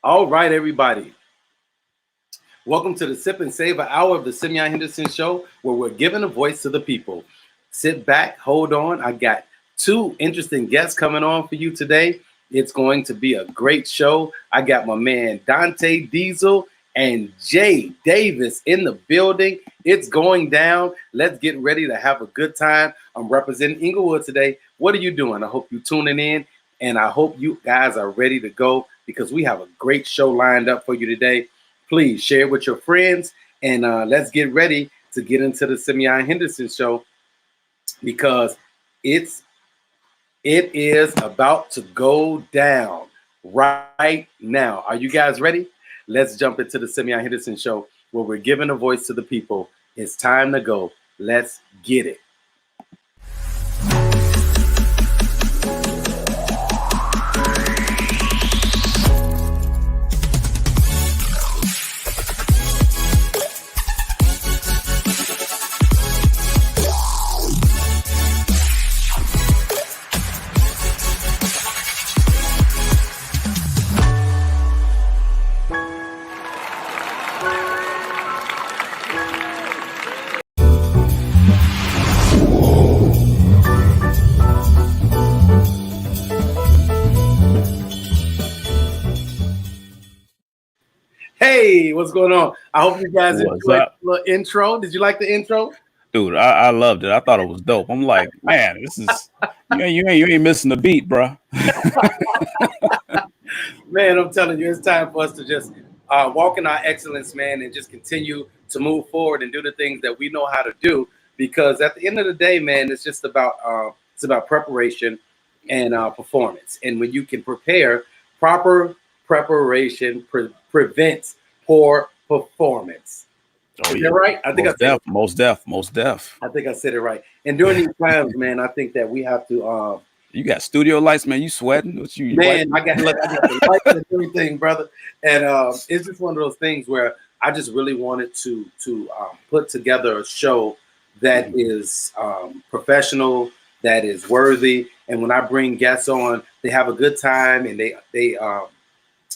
All right, everybody. Welcome to the Sip and Savor hour of the Simeon Henderson Show, where we're giving a voice to the people. Sit back, hold on. I got two interesting guests coming on for you today. It's going to be a great show. I got my man Donte Diesel and Jay Davis in the building. It's going down. Let's get ready to have a good time. I'm representing Inglewood today. What are you doing? I hope you're tuning in, and I hope you guys are ready to go because we have a great show lined up for you today. Please share it with your friends, and let's get ready to get into the Simeon Henderson Show because it is about to go down right now. Are you guys ready? Let's jump into the Simeon Henderson Show where we're giving a voice to the people. It's time to go. Let's get it. Hey, what's going on? I hope you guys enjoyed the intro. Did you like the intro? Dude, I loved it. I thought it was dope. I'm like, man, this is you ain't missing the beat, bro. Man, I'm telling you, it's time for us to just walk in our excellence, man, and just continue to move forward and do the things that we know how to do. Because at the end of the day, man, it's just about preparation and performance. And when you can prepare, proper preparation prevents poor performance. Oh, Is that right? I think most deaf. I think I said it right. And during these times, man, I think that we have to. You got studio lights, man. You sweating? What you? Man, I got the lights and everything, brother. And it's just one of those things where I just really wanted to put together a show that is professional, that is worthy. And when I bring guests on, they have a good time and they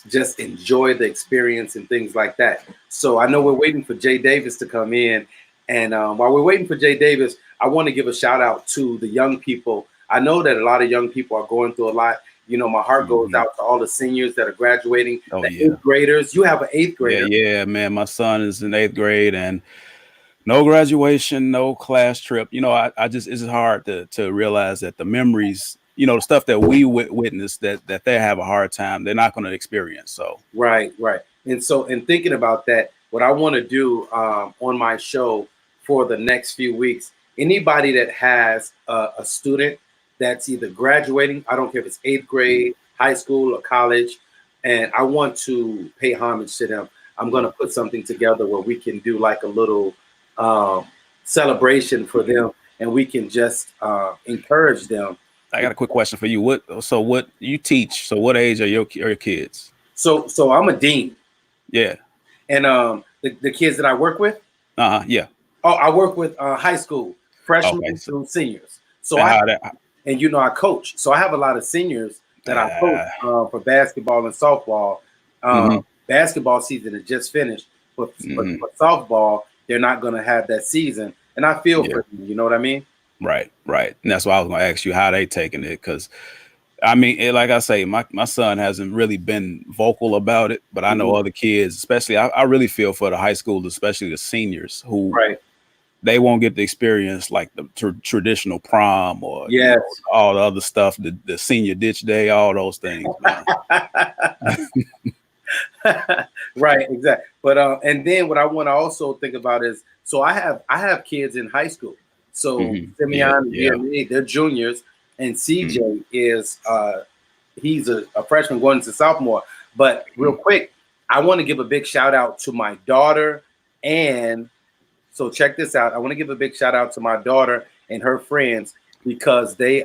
just enjoy the experience and things like that. So I know we're waiting for Jay Davis to come in. And while we're waiting for Jay Davis, I want to give a shout out to the young people. I know that a lot of young people are going through a lot. You know, my heart goes out to all the seniors that are graduating, eighth graders. You have an eighth grader. Yeah, man. My son is in eighth grade and no graduation, no class trip. You know, I just, it's hard to realize that the memories, you know, the stuff that we witnessed that they have a hard time, they're not going to experience. So right. And so in thinking about that, what I want to do on my show for the next few weeks, anybody that has a student that's either graduating, I don't care if it's eighth grade, high school, or college, and I want to pay homage to them. I'm going to put something together where we can do like a little celebration for them, and we can just encourage them. I got a quick question for you. What you teach? So what age are your kids? So I'm a dean. Yeah. And the kids that I work with? Yeah. Oh, I work with high school, freshmen through seniors. So and you know, I coach. So I have a lot of seniors that I coach for basketball and softball. Basketball season is just finished. But for softball, they're not going to have that season. And I feel for them, you know what I mean? Right. And that's why I was going to ask you how they taking it. Because, I mean, like I say, my son hasn't really been vocal about it. But I know other kids, especially, I really feel for the high school, especially the seniors who they won't get the experience like the traditional prom or you know, all the other stuff, the senior ditch day, all those things. Man. Right, exactly. But and then what I want to also think about is, so I have kids in high school. So Simeon and they're juniors, and CJ is he's a freshman going into sophomore. But real quick, I want to give a big shout out to my daughter. And so check this out. I want to give a big shout out to my daughter and her friends because they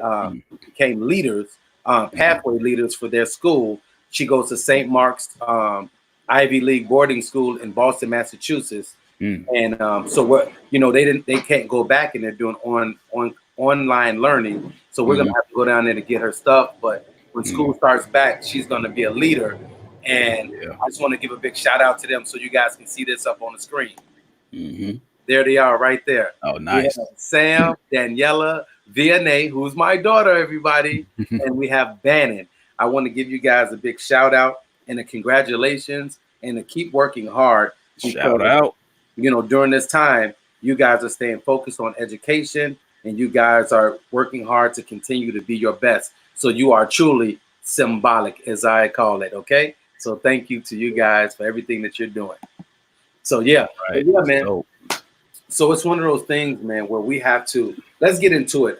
became leaders, pathway leaders for their school. She goes to St. Mark's Ivy League boarding school in Boston, Massachusetts. And so what, you know, they can't go back, and they're doing online learning. So we're gonna have to go down there to get her stuff. But when school starts back, she's gonna be a leader. And I just want to give a big shout out to them so you guys can see this up on the screen. Mm-hmm. There they are right there. Oh, nice. We have Sam, Daniela, Vianney, who's my daughter, everybody. And we have Bannon. I want to give you guys a big shout out and a congratulations and to keep working hard. Shout out. You know, during this time, you guys are staying focused on education and you guys are working hard to continue to be your best. So you are truly symbolic, as I call it. Okay. So thank you to you guys for everything that you're doing. So yeah, yeah, man. Dope. So it's one of those things, man, where we have to, let's get into it.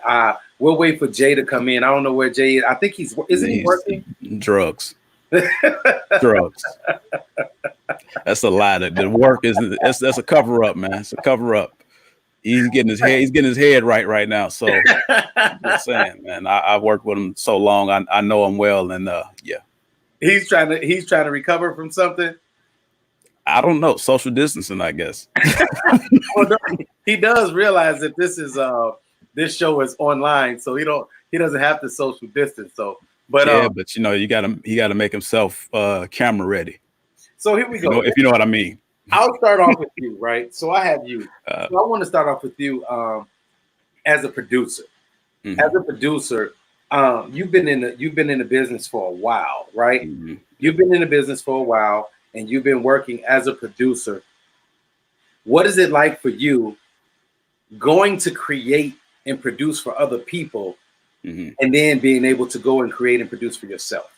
We'll wait for Jay to come in. I don't know where Jay is. I think isn't he working? Drugs. Drugs. That's a lie. The work that's a cover up, man. It's a cover up. He's getting his head right now. So just saying, man, I've worked with him so long. I know him well, and yeah. He's trying to recover from something. I don't know. Social distancing, I guess. Well, he does realize that this show is online, so he doesn't have to social distance. So, but yeah, but you know, he got to make himself camera ready. So here we go. If you know what I mean. I'll start off with you, right? So I have you. So I want to start off with you as a producer. Mm-hmm. As a producer, you've been in the business for a while, right? Mm-hmm. You've been in the business for a while, and you've been working as a producer. What is it like for you going to create and produce for other people, mm-hmm. and then being able to go and create and produce for yourself?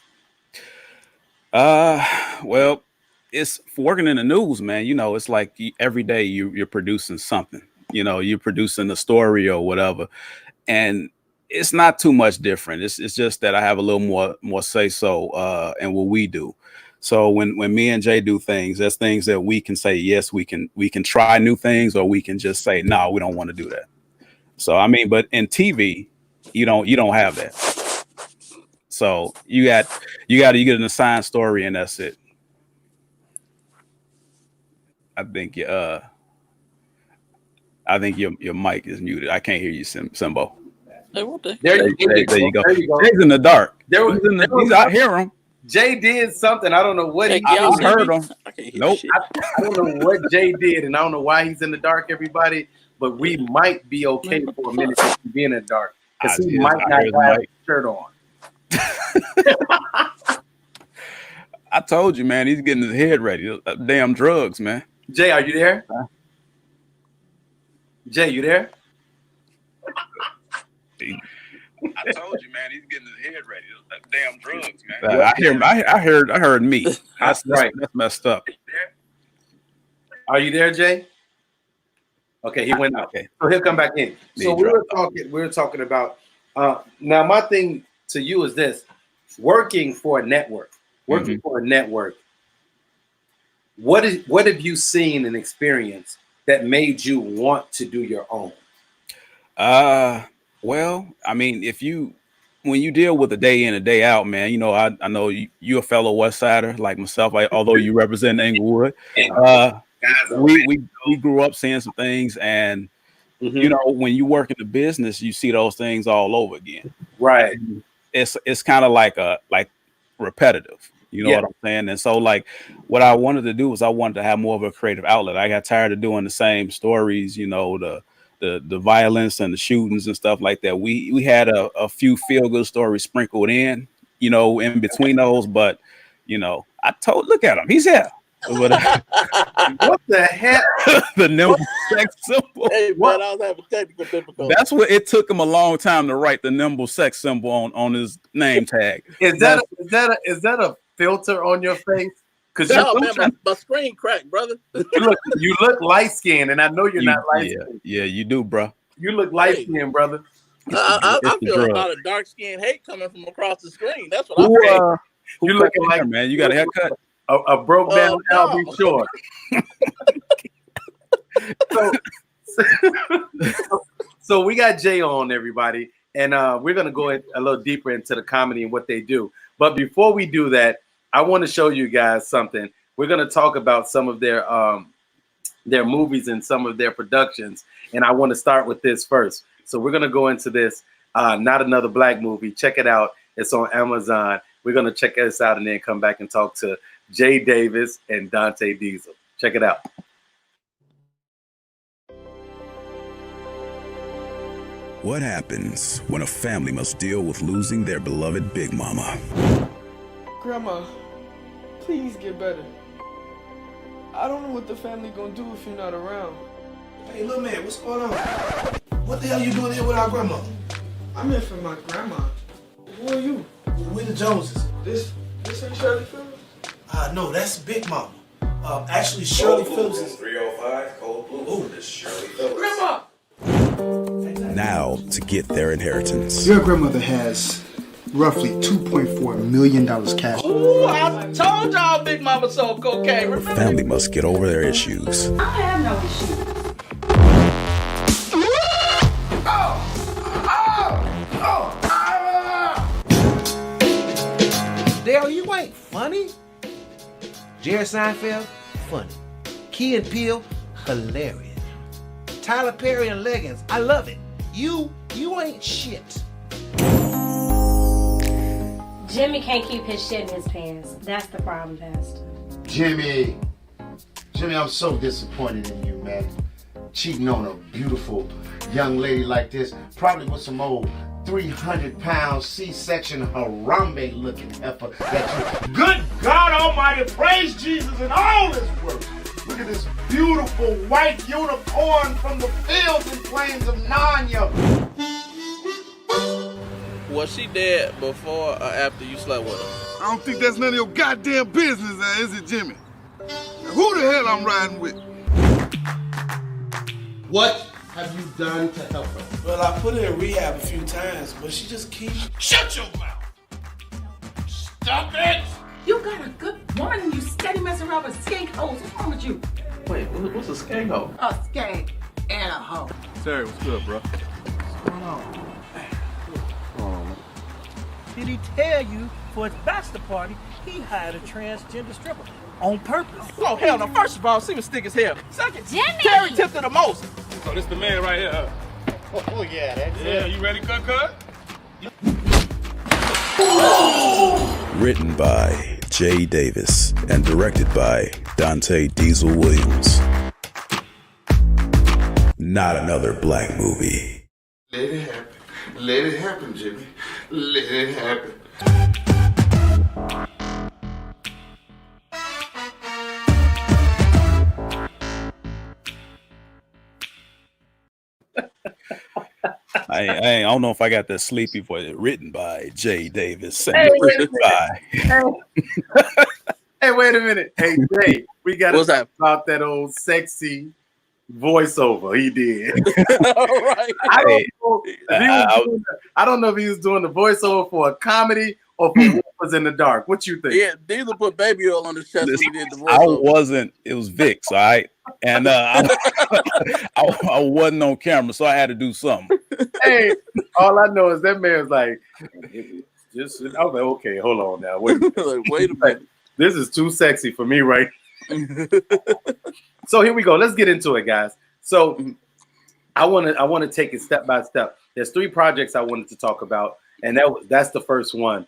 Well, it's for working in the news, man. You know, it's like every day you're producing something. You know, you're producing a story or whatever, and it's not too much different. It's just that I have a little more say so in what we do. So when me and Jay do things, there's things that we can say yes, we can try new things, or we can just say no, we don't want to do that. So I mean, but in TV, you don't have that. So you get an assigned story, and that's it. I think your mic is muted. I can't hear you, Simbo. There you go. There you go. Jay's in the dark. He's out hear him. Jay did something. I don't know what he did. I heard him. Nope. I don't know what Jay did, and I don't know why he's in the dark, everybody. But we might be okay for a minute to be in the dark because he might not have his shirt on. I told you, man. He's getting his head ready. Damn drugs, man. Jay, are you there? Jay, you there? I told you, man. He's getting his head ready. Damn drugs, man. I heard me. That's right. That's messed up. Are you there, Jay? Okay, he went out. Okay. So he'll come back in. So we were talking about now my thing to you is this: working for a network. Working for a network. What have you seen and experienced that made you want to do your own? Well, I mean, when you deal with a day in and day out, man, you know, I know you're a fellow West Sider like myself, although you represent Inglewood. We grew up seeing some things, and you know, when you work in the business, you see those things all over again. Right. It's kind of like repetitive. You know what I'm saying? And so, like, what I wanted to do was I wanted to have more of a creative outlet. I got tired of doing the same stories, you know, the violence and the shootings and stuff like that. We had a few feel-good stories sprinkled in, you know, in between those. But, you know, look at him. He's here. What the heck? The nimble sex symbol. Hey, man, I was having technical difficulties. That's what it took him a long time to write the nimble sex symbol on his name tag. Is that a filter on your face? Because my screen cracked, brother. you look light skinned, and I know you're not light skinned. Yeah, you do, bro. You look light skinned, brother. I feel a lot of dark skin hate coming from across the screen. That's what I feel. You looking like, man? You got a haircut? A broke down Albie Shore. So we got Jay on, everybody, and we're gonna go a little deeper into the comedy and what they do. But before we do that, I want to show you guys something. We're gonna talk about some of their movies and some of their productions, and I want to start with this first. So we're gonna go into this. Not Another Black Movie. Check it out. It's on Amazon. We're gonna check this out and then come back and talk to Jay Davis and Donte Diesel. Check it out. What happens when a family must deal with losing their beloved Big Mama? Grandma, please get better. I don't know what the family gonna do if you're not around. Hey, little man, what's going on? What the hell you doing here with our grandma? I'm in for my grandma. Who are you? We the Joneses. This ain't Shirley Phillips? No, that's Big Mama. Actually, Shirley Phillips is 305 Cold Blue. Ooh. This is Shirley Phillips. Grandma! Now to get their inheritance. Your grandmother has roughly $2.4 million cash. Ooh, I told y'all Big Mama sold cocaine. Remember? Family must get over their issues. I have no issues. Dale, you ain't funny. Jerry Seinfeld, funny. Key and Peele, hilarious. Tyler Perry and leggings, I love it. You ain't shit. Jimmy can't keep his shit in his pants. That's the problem, Pastor. Jimmy, I'm so disappointed in you, man. Cheating on a beautiful young lady like this, probably with some old 300-pound C-section Harambe looking heifer that you... Good God Almighty, praise Jesus in all his work. Look at this beautiful white unicorn from the fields and plains of Narnia. Was she dead before or after you slept with her? I don't think that's none of your goddamn business now, is it, Jimmy? Now, who the hell I'm riding with? What have you done to help her? Well, I put her in rehab a few times, but she just keeps... Shut your mouth! Stop it! You got a good woman and you steady messing around with skank hoes. What's wrong with you? Wait, what's a skank hoe? A skank and a hoe. Terry, what's good, bro? What's going on? Did he tell you for his bachelor party he hired a transgender stripper on purpose? Oh, hell no. First of all, Simeon stick his hair. Second, Jimmy! Terry tipped her the most. So this the man right here, huh? Oh yeah, that's Yeah, you ready, cut? Written by Jay Davis and directed by Donte Diesel Williams. Not another black movie. Let it happen. Let it happen, Jimmy. Let it happen. I don't know if I got that sleepy voice. Written by Jay Davis. And Hey, directed by. Hey, wait a minute. Hey, Jay, we got to What's talk that? about that old sexy voiceover he did. All right. I don't know if he was doing the voiceover for a comedy or for What Was in the Dark. What you think? Yeah, Diesel put baby oil on his chest when he did the I voiceover. wasn't. It was Vicks, all right? And I wasn't on camera, so I had to do something. Hey, all I know is that man's like, just. I was like, okay, hold on now. Wait, Like, wait a minute. this is too sexy for me, right? So here we go. Let's get into it, guys. So I want to take it step by step. There's 3 projects I wanted to talk about, and that's the first one.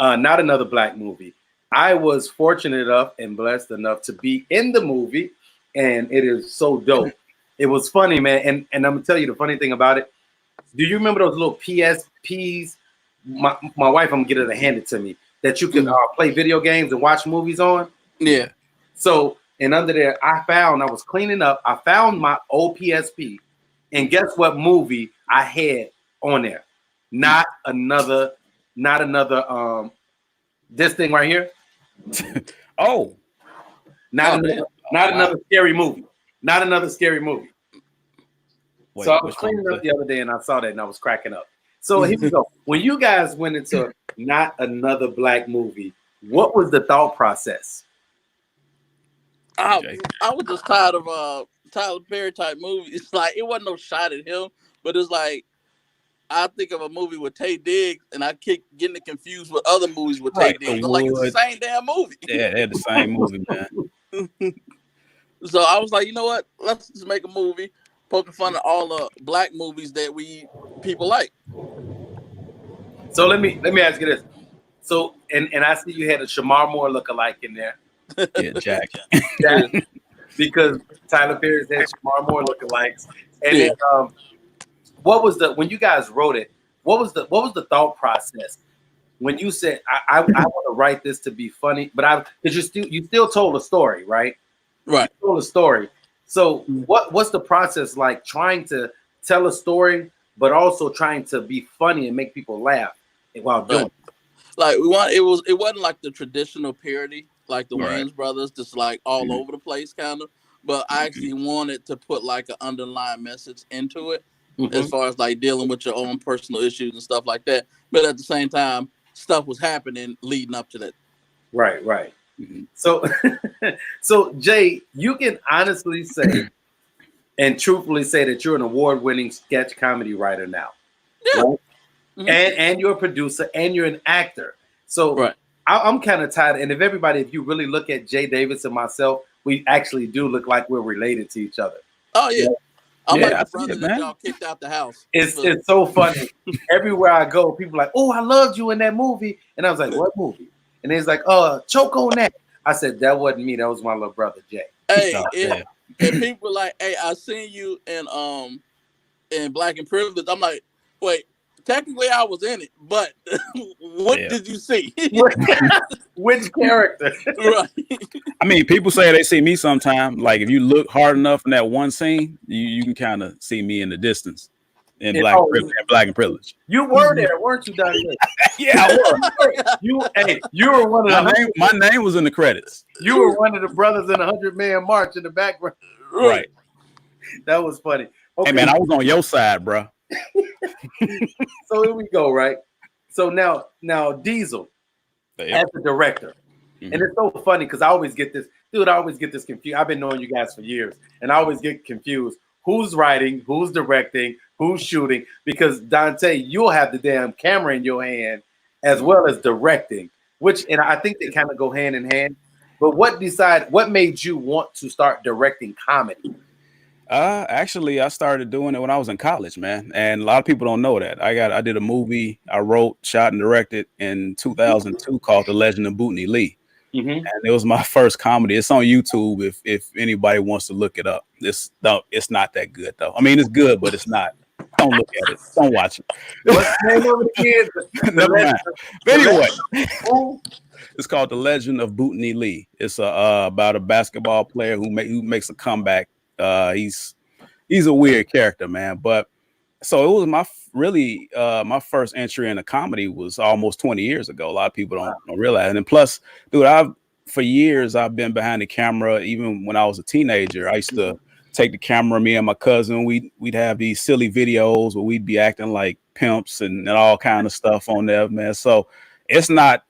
Not another black movie. I was fortunate enough and blessed enough to be in the movie, and it is so dope. It was funny, man. And I'm gonna tell you the funny thing about it. Do you remember those little PSPs? My wife, I'm gonna get her to hand it to me, that you can play video games and watch movies on. Yeah. So, and under there, I was cleaning up. I found my old PSP, and guess what movie I had on there? Not another. This thing right here. Oh, not another scary movie. Not another scary movie. Wait, So I was cleaning up the other day, and I saw that, and I was cracking up. So here we go. When you guys went into not another black movie, what was the thought process? I was just tired of Tyler Perry type movies. It's like it wasn't no shot at him, but it's like I think of a movie with Taye Diggs, and I keep getting it confused with other movies with Taye Diggs. I'm like, it's the same damn movie. Yeah, they're the same movie, man. So I was like, you know what? Let's just make a movie poking fun at all the black movies that people like. So let me ask you this. So and I see you had a Shamar Moore lookalike in there. Yeah, Jack. Because Tyler Perry's had Shamar Moore lookalikes. And then, what was when you guys wrote it? What was the thought process when you said I want to write this to be funny, but because you still told a story, right? Right. You told a story. So what's the process like trying to tell a story, but also trying to be funny and make people laugh while doing it? Like it wasn't like the traditional parody, like the Wayans brothers, just like all over the place kind of. But I actually wanted to put like an underlying message into it, as far as like dealing with your own personal issues and stuff like that. But at the same time, stuff was happening leading up to that. Right. So, so Jay, you can honestly say and truthfully say that you're an award-winning sketch comedy writer now, right? And you're a producer and you're an actor. So I'm kind of tired. And if you really look at Jay Davis and myself, we actually do look like we're related to each other. Oh yeah. I'm like the brother that y'all kicked out the house. It's so funny. Everywhere I go, people are like, "Oh, I loved you in that movie," and I was like, "What movie?" And he's like, "Choconet." I said, "That wasn't me. That was my little brother, Jay." Hey, and people like, "Hey, I seen you in Black and Privilege." I'm like, "Wait, technically I was in it, but what did you see? Which character?" Right. I mean, people say they see me sometime. Like if you look hard enough in that one scene, you can kind of see me in the distance in Black and Privilege. You were there, weren't you, Donte? Yeah, I was. You were one of my name was in the credits. You were one of the brothers in 100-man march in the background. Right. That was funny. Okay. Hey man, I was on your side, bro. So here we go, right? So now Diesel as the director. And it's so funny because I always get this confused. I've been knowing you guys for years, and I always get confused. Who's writing, who's directing, who's shooting? Because Donte, you'll have the damn camera in your hand as well as directing, and I think they kind of go hand in hand. But what made you want to start directing comedy? Actually, I started doing it when I was in college, man. And a lot of people don't know that. I did a movie I wrote, shot, and directed in 2002 called The Legend of Bootney Lee. And it was my first comedy. It's on YouTube if anybody wants to look it up. It's not that good though. I mean, it's good, but it's not. Don't look at it. Don't watch it. What's the name of it again? Never mind. But anyway, it's called The Legend of Bootney Lee. It's about a basketball player who makes a comeback. He's a weird character, man. But so it was my first entry into comedy was almost 20 years ago. A lot of people don't realize. And then plus, dude, for years I've been behind the camera. Even when I was a teenager, I used to take the camera. Me and my cousin, we'd have these silly videos where we'd be acting like pimps and all kind of stuff on there, man. So it's not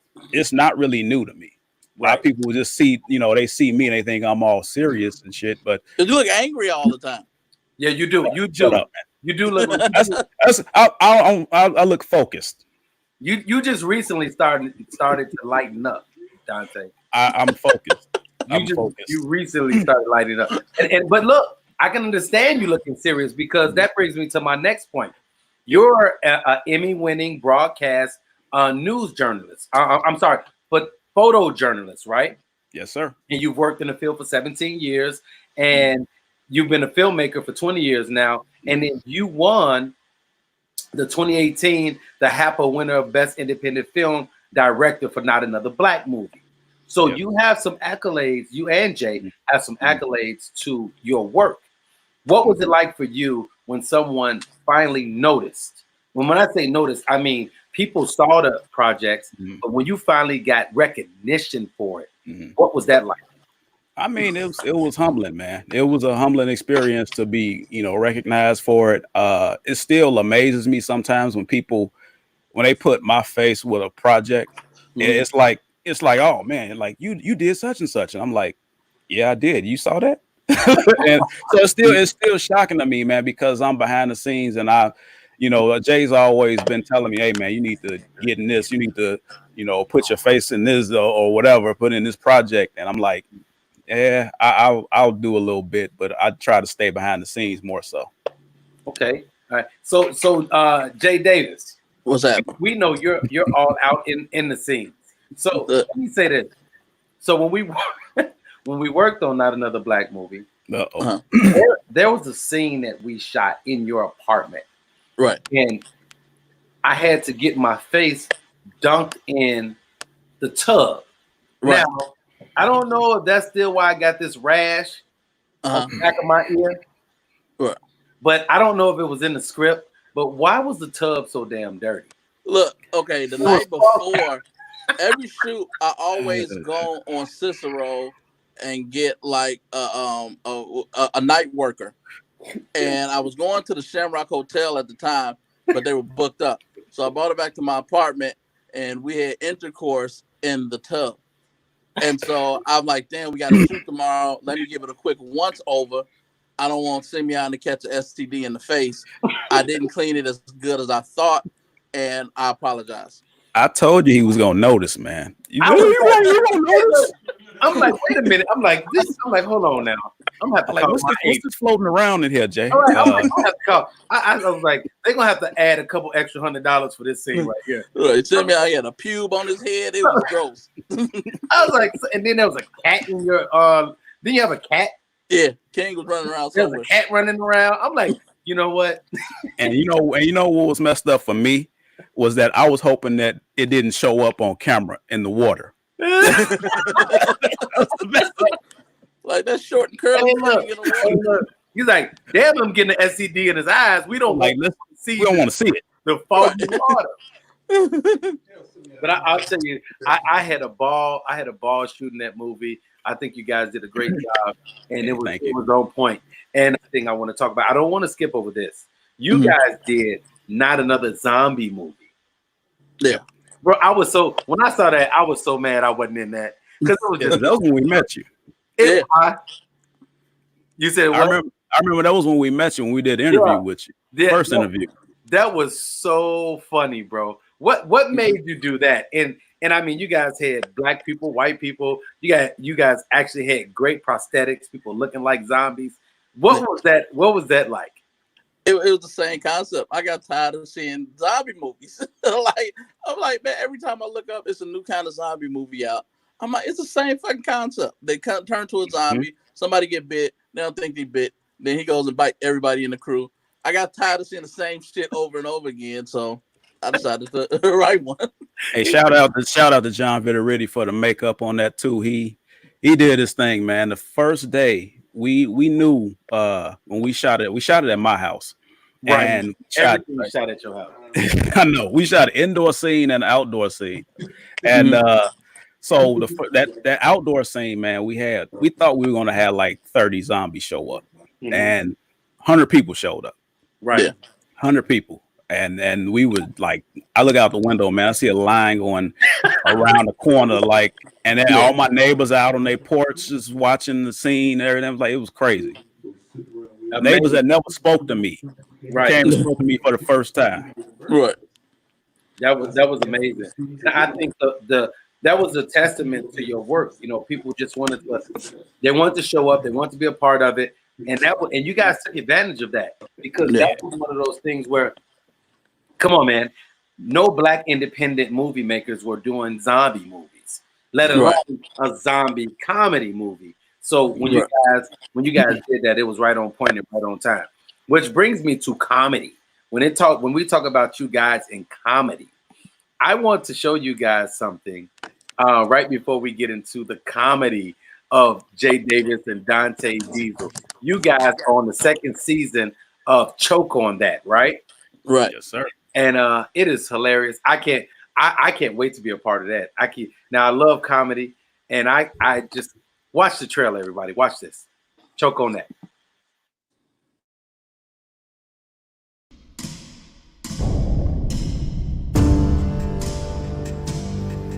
really new to me. A lot of people just see, they see me and they think I'm all serious and shit. But you look angry all the time. Yeah, you do. You do. Shut up, man. You do look. I look focused. You just recently started to lighten up, Donte. I'm focused. You recently started lighting up. But look, I can understand you looking serious because that brings me to my next point. You're an Emmy-winning broadcast news journalist. I'm sorry, but photojournalist, right? Yes, sir. And you've worked in the field for 17 years, and you've been a filmmaker for 20 years now, and then you won the 2018 the HAPA winner of Best Independent Film Director for Not Another Black Movie. So you have some accolades. You and Jay have some accolades to your work. What was it like for you when someone finally noticed? When I say noticed, I mean people saw the projects, but when you finally got recognition for it, what was that like? I mean, it was humbling, man. It was a humbling experience to be, recognized for it. It still amazes me sometimes when they put my face with a project, it's like, oh man, like you did such and such. And I'm like, yeah, I did. You saw that? And so it's still shocking to me, man, because I'm behind the scenes and Jay's always been telling me, hey man, you need to get in this, you need to, put your face in this or whatever, put in this project. And I'm like, yeah, I'll do a little bit, but I try to stay behind the scenes more so. Okay. All right. So Jay Davis. What's that? We know you're all out in the scenes. So let me say this. So when we when we worked on Not Another Black Movie, Uh-huh. there was a scene that we shot in your apartment. Right. And I had to get my face dunked in the tub. Right. Now, I don't know if that's still why I got this rash on the back of my ear. Right. But I don't know if it was in the script. But why was the tub so damn dirty? Look, okay, the night before, every shoot, I always go on Cicero and get like a night worker. And I was going to the Shamrock Hotel at the time, but they were booked up. So I brought it back to my apartment, and we had intercourse in the tub. And so I'm like, damn, we got to shoot tomorrow. Let me give it a quick once over. I don't want Simeon to catch an STD in the face. I didn't clean it as good as I thought, and I apologize. I told you he was gonna notice, man. You gonna notice? I'm like, wait a minute. I'm like, hold on now. I'm gonna have to like, what's this floating around in here, Jay? All right, I'm gonna have to call. I was like, they're gonna have to add a couple extra $100 for this scene right here. Right, Simeon had a pube on his head. It was gross. I was like, and then there was a cat in your. Then you have a cat. Yeah, King was running around. There's a cat running around. I'm like, you know what? And you know what was messed up for me was that I was hoping that it didn't show up on camera in the water. Like that short and curly. Look, he's like, damn, I'm getting an SCD in his eyes. We don't like we don't want to see it. The foggy water. But I'll tell you, I had a ball. I had a ball shooting that movie. I think you guys did a great job, and it was on point. And the thing I want to talk about, I don't want to skip over this. You guys did Not Another Zombie Movie. Yeah, bro. When I saw that, I was so mad I wasn't in that because it was just that was when we met you. You said what? I remember that was when we met you when we did the interview with you. First interview. That was so funny, bro. What made you do that? And I mean, you guys had black people, white people. You guys actually had great prosthetics. People looking like zombies. What was that? What was that like? It was the same concept. I got tired of seeing zombie movies. I'm like, man, every time I look up, it's a new kind of zombie movie out. I'm like, it's the same fucking concept. They turn to a zombie. Somebody get bit. They don't think they bit. Then he goes and bite everybody in the crew. I got tired of seeing the same shit over and over again. So I decided to write one. Hey, shout out to John Vittoriti for the makeup on that too. He did his thing, man. The first day we knew when we shot it at my house. Right. And shot at your house. I know. We shot an indoor scene and an outdoor scene. And so that outdoor scene, man, we thought we were gonna have like 30 zombies show up. And 100 people showed up. Right. Yeah. 100 people. And we would like, I look out the window, man, I see a line going around the corner, like, and then all my neighbors out on their porch just watching the scene and everything. Like, it was crazy. Neighbors that never spoke to me came and spoke to me for the first time. Right. That was amazing. I think that was a testament to your work. You know, people just wanted to show up, they wanted to be a part of it. And you guys took advantage of that because that was one of those things where, come on, man, no black independent movie makers were doing zombie movies, let alone a zombie comedy movie. So when you guys did that, it was right on point and right on time. Which brings me to comedy. When we talk about you guys in comedy, I want to show you guys something right before we get into the comedy of Jay Davis and Donte Diesel. You guys are on the second season of Choke on That, right? Right. Yes, sir. And it is hilarious. I can't wait to be a part of that. I love comedy, and I just watch the trailer, everybody. Watch this. Choke on That.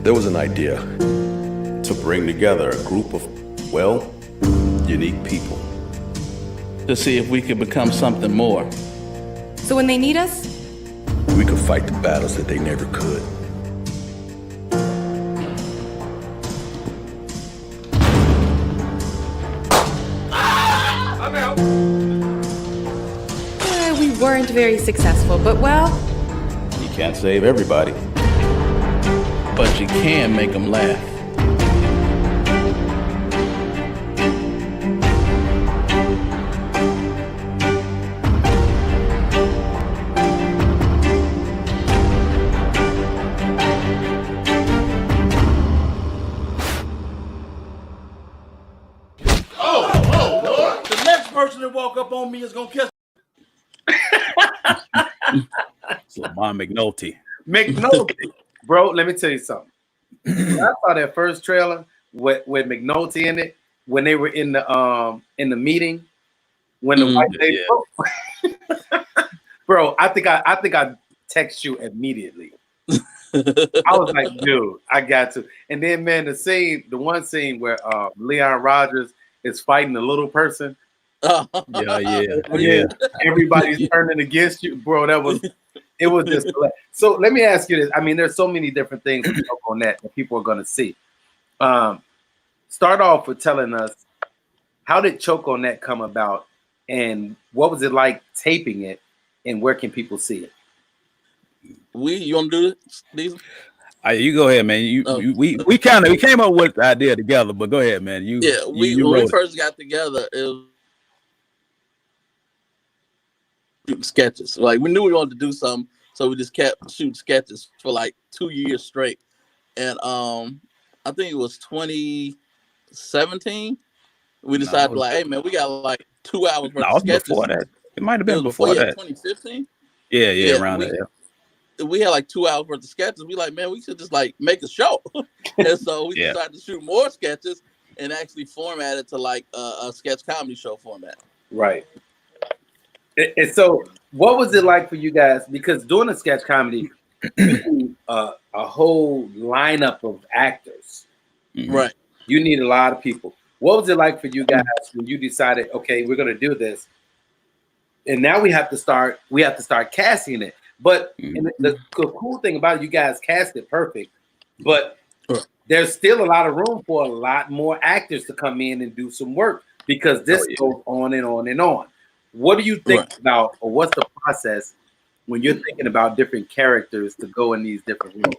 There was an idea to bring together a group of, unique people. To see if we could become something more. So when they need us, we could fight the battles that they never could. I'm out. We weren't very successful, but you can't save everybody. But you can make them laugh. on me is gonna catch. Lamont McNulty. McNulty, bro. Let me tell you something. When I saw that first trailer with McNulty in it, when they were in the meeting, when the white lady, bro, I think I text you immediately. I was like, dude, I got to. And then, man, the one scene where Leon Rogers is fighting the little person. Yeah. Everybody's turning against you, bro. It was just. So let me ask you this. I mean, there's so many different things with choconet that people are going to see. Start off with telling us, how did choconet come about, and what was it like taping it, and where can people see it? You want to do these? You go ahead, man. We came up with the idea together, but go ahead, man. When we first got together, it was shooting sketches. Like, we knew we wanted to do something, so we just kept shooting sketches for like 2 years straight. And I think it was 2017. We decided like, hey man, we got like 2 hours worth of sketches. Before that. It might have been before that. 2015. Yeah, around there. We had like 2 hours worth of sketches. We like, man, we should just like make a show. And so we decided to shoot more sketches and actually format it to like a sketch comedy show format. Right. And so what was it like for you guys? Because doing a sketch comedy, you need a whole lineup of actors. Right. You need a lot of people. What was it like for you guys when you decided, okay, we're going to do this, and now we have to start casting it? But and the cool thing about it, you guys cast it perfect, but there's still a lot of room for a lot more actors to come in and do some work, because this goes on and on and on. What do you think about, or what's the process when you're thinking about different characters to go in these different roles?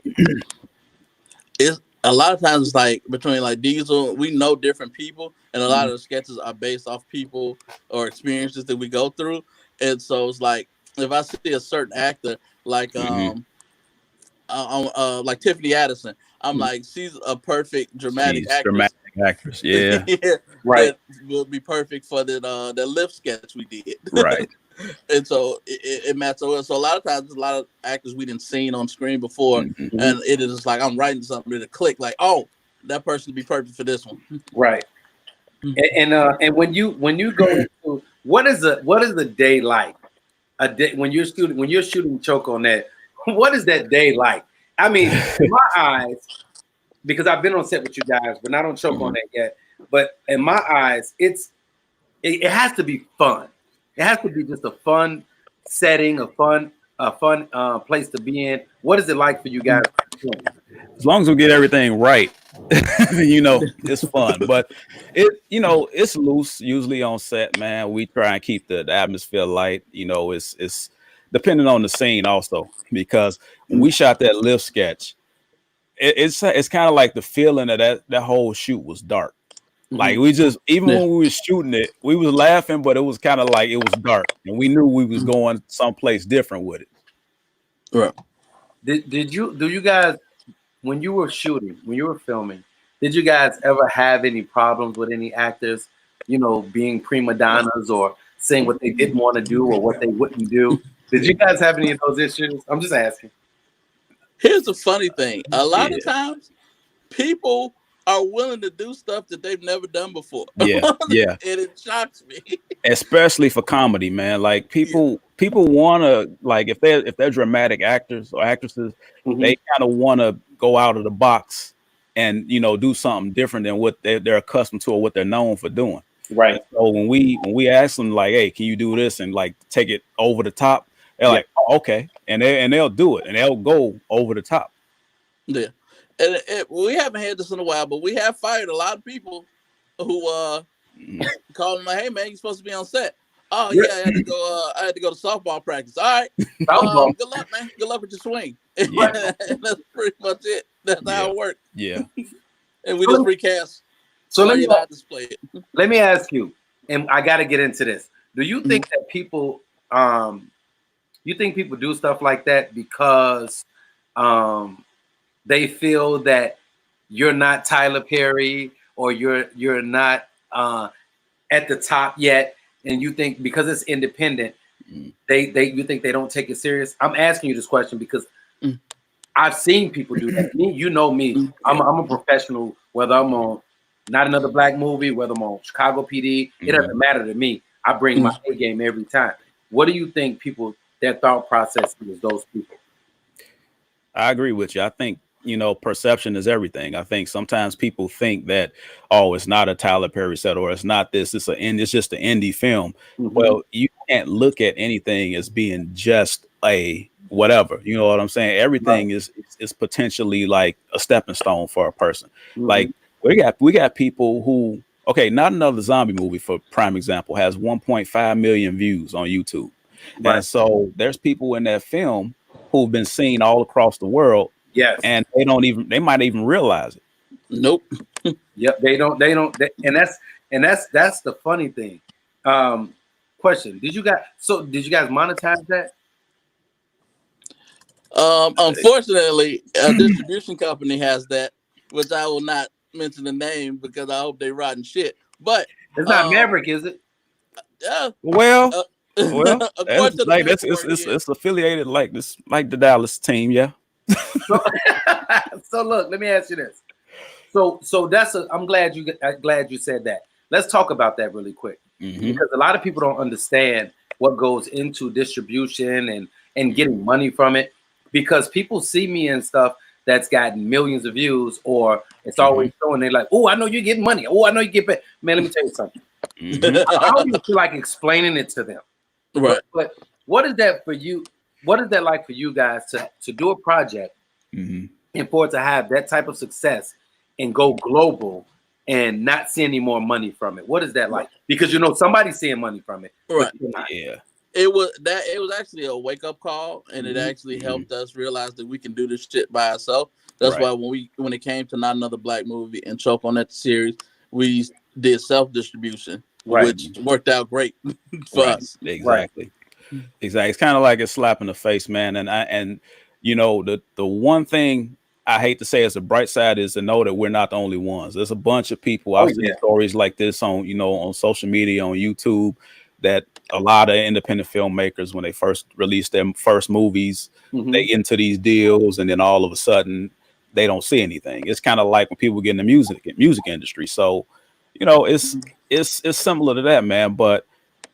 It's a lot of times, like between like Diesel, we know different people, and a lot of the sketches are based off people or experiences that we go through. And so it's like, if I see a certain actor, like like Tiffany Addison, I'm like, she's a perfect dramatic actress. Yeah. Right. That will be perfect for the lift sketch we did. Right. And so it matches well. So a lot of times, there's a lot of actors we didn't seen on screen before, and it is like I'm writing something to click, like, oh, that person would be perfect for this one. Right. And when you go into, what is the day like? A day when you're shooting choconet, what is that day like? I mean, in my eyes, because I've been on set with you guys, but not on choconet yet. But in my eyes, it has to be fun. It has to be just a fun setting, a fun place to be in. What is it like for you guys? As long as we get everything right, it's fun. But it's loose usually on set, man. We try and keep the atmosphere light. It's depending on the scene also, because when we shot that lift sketch, it's kind of like the feeling of that whole shoot was dark. Like we just, even when we were shooting it, we was laughing, but it was kind of like it was dark, and we knew we was going someplace different with it. Right. Do you guys, when you were shooting, when you were filming, did you guys ever have any problems with any actors, being prima donnas or saying what they didn't want to do or what they wouldn't do? Did you guys have any of those issues? I'm just asking. Here's the funny thing. A lot of times, people are willing to do stuff that they've never done before. Yeah. And it shocks me. Especially for comedy, man. Like people want to, like, if they're dramatic actors or actresses, they kind of want to go out of the box and do something different than what they're accustomed to or what they're known for doing. Right. And so when we ask them, like, hey, can you do this, and like take it over the top, they're like, oh, okay, and they'll do it, and they'll go over the top. Yeah. And we haven't had this in a while, but we have fired a lot of people who call them like, "Hey man, you're supposed to be on set." Oh yeah, I had to go to softball practice. All right, good luck, man. Good luck with your swing. Yeah. And that's pretty much it. That's how it works. Yeah. And we just recast. So let me ask you, and I got to get into this. Do you think that people, do stuff like that because they feel that you're not Tyler Perry, or you're not at the top yet, and you think because it's independent, you think they don't take it serious? I'm asking you this question because I've seen people do that. Me, you know me. I'm a professional. Whether I'm on Not Another Black Movie, whether I'm on Chicago PD, it doesn't matter to me. I bring my A game every time. What do you think their thought process is? Those people. I agree with you. I think, perception is everything. I think sometimes people think that, oh, it's not a Tyler Perry set or it's not this, it's just an indie film. Well, you can't look at anything as being just a whatever. You know what I'm saying? Everything is potentially like a stepping stone for a person. Like we got people who, okay, Not Another Zombie Movie, for prime example, has 1.5 million views on YouTube. And so there's people in that film who've been seen all across the world. Yes. And they might not even realize it. Nope. Yep. And that's the funny thing. Question. Did you guys monetize that? Unfortunately, a distribution company has that, which I will not mention the name because I hope they rotten shit. But it's not Maverick, is it? Well, it's it's affiliated like the Dallas team, yeah. So look, let me ask you this. So I'm glad you said that. Let's talk about that really quick because a lot of people don't understand what goes into distribution and getting money from it, because people see me and stuff that's gotten millions of views, or it's always showing they're like, oh, I know you're getting money. Oh, I know you get paid. Man, let me tell you something. How do you feel like explaining it to them? Right. But what is that for you? What is that like for you guys to do a project and for it to have that type of success and go global and not see any more money from it? What is that like? Because somebody's seeing money from it. Right. Yeah. It was actually a wake up call, and it actually helped us realize that we can do this shit by ourselves. That's why when it came to Not Another Black Movie and Choconet series, we did self distribution, which worked out great for us. Exactly. Exactly. It's kind of like a slap in the face, man. And the one thing I hate to say as a bright side is to know that we're not the only ones. There's a bunch of people. I've seen stories like this on social media, on YouTube, that a lot of independent filmmakers, when they first release their first movies, they get into these deals, and then all of a sudden they don't see anything. It's kind of like when people get in the music industry. So, it's similar to that, man. But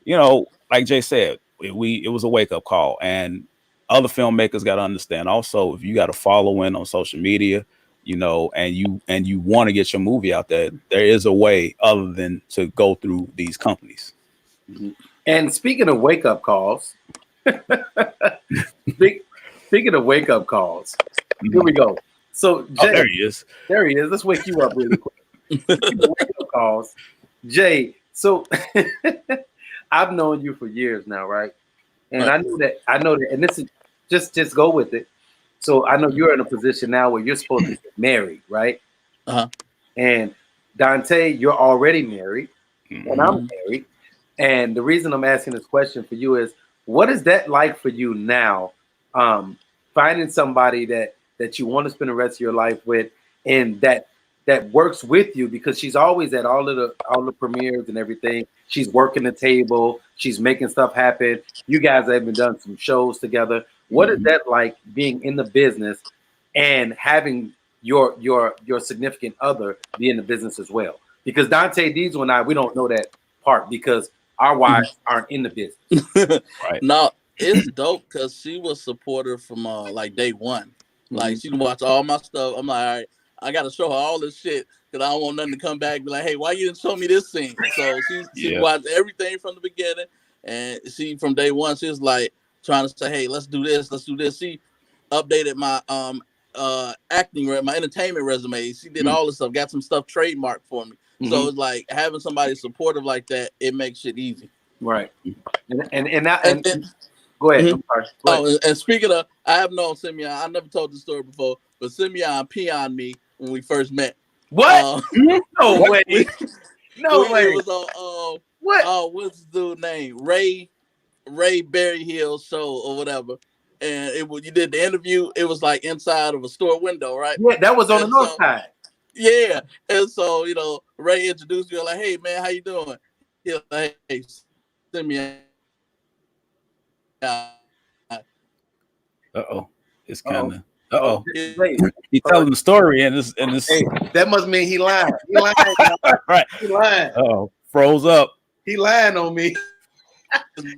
like Jay said, it was a wake up call, and other filmmakers got to understand also, if you got a following on social media, and you want to get your movie out there, there is a way other than to go through these companies. And speaking of wake up calls, speaking of wake up calls, here we go. So Jay, there he is. There he is. Let's wake you up really quick. Wake up calls, Jay. So I've known you for years now, right? And I know that, and this is just go with it. So I know you're in a position now where you're supposed to get married, right? And Donte, you're already married, and I'm married. And the reason I'm asking this question for you is, what is that like for you now? Finding somebody that you want to spend the rest of your life with, and that works with you, because she's always at all the premieres and everything. She's working the table. She's making stuff happen. You guys have even done some shows together. What is that like, being in the business and having your significant other be in the business as well? Because Donte, Diesel, and I, we don't know that part because our wives aren't in the business. Right. No, it's dope because she was supportive from like day one. Like, she watched all my stuff. I'm like, all right, I got to show her all this shit because I don't want nothing to come back and be like, hey, why you didn't show me this scene? So she watched everything from the beginning, and she, from day one, she was like trying to say, hey, let's do this, let's do this. She updated my acting, my entertainment resume. She did all this stuff, got some stuff trademarked for me. So it's like having somebody supportive like that, it makes it easy. Right. And go ahead. I'm sorry. Go ahead. And speaking of, I have known Simeon. I never told this story before, but Simeon peoned me when we first met. What? No way. No way. It was on what's the dude's name? Ray Berryhill show or whatever. And you did the interview. It was like inside of a store window, right? Yeah, that was on the north side. Yeah, and so Ray introduced me, like, "Hey man, how you doing?" He was like, "Hey, Simeon. It's kind of. Wait, He's telling the story, and this. Hey, that must mean he lying. He lying. Right. He lying. Froze up. He lying on me.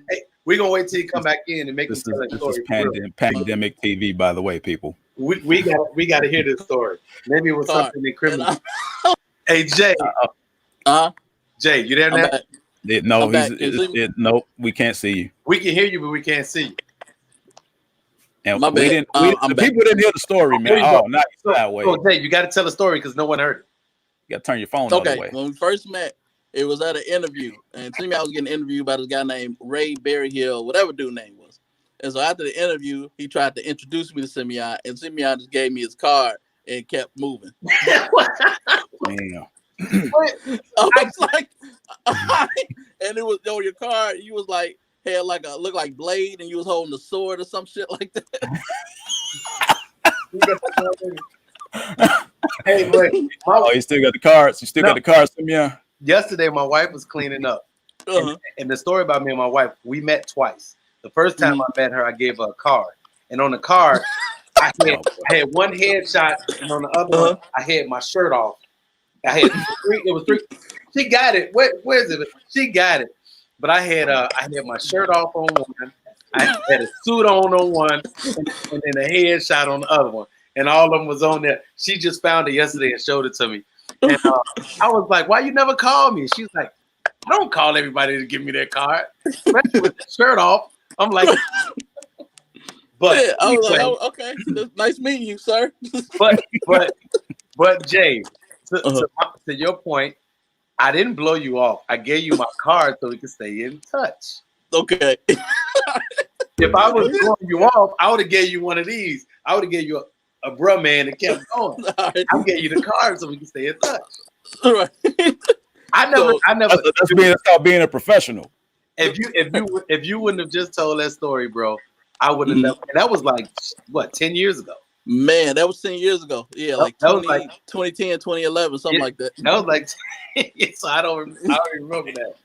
Hey, we're gonna wait till you come back in and make him tell that story. This is pandemic TV, by the way, people. We got to hear this story. Maybe it was something incriminating. Hey Jay. Jay, you there now? Nope. We can't see you. We can hear you, but we can't see you. And the people didn't hear the story, man. Not sideways. So Jay, you got to tell the story because no one heard it. You got to turn your phone the other way. When we first met, it was at an interview, and Simeon was getting interviewed by this guy named Ray Berryhill, whatever dude name was. And so after the interview, he tried to introduce me to Simeon, and Simeon just gave me his card and kept moving. Damn. I was like, and it was on your card. You was like, had like looked like Blade, and you was holding a sword or some shit like that. Hey, but you still got the cards. You still got the cards, Simeon. Yesterday, my wife was cleaning up, and the story about me and my wife, we met twice. The first time I met her, I gave her a card, and on the card, I had one headshot, and on the other one, I had my shirt off. I had three. It was three. She got it. Where is it? She got it. But I had my shirt off on one. I had a suit on one, and then a headshot on the other one. And all of them was on there. She just found it yesterday and showed it to me. And I was like, "Why you never call me?" She's like, "I don't call everybody to give me their card, especially with the shirt off." I'm like, but yeah, I was like, "Oh, okay, nice meeting you, sir." but Jay. To your point, I didn't blow you off. I gave you my card so we could stay in touch. Okay. If I was blowing you off, I would have gave you one of these. I would have gave you a bruh man that kept going. Right. I gave you the card so we can stay in touch. Right. I never. That's called being a professional. If you wouldn't have just told that story, bro, I would have never. And that was like what 10 years ago. Man, that was 10 years ago. Yeah, like 2010, 2011, something like that. That was like, so I don't remember that.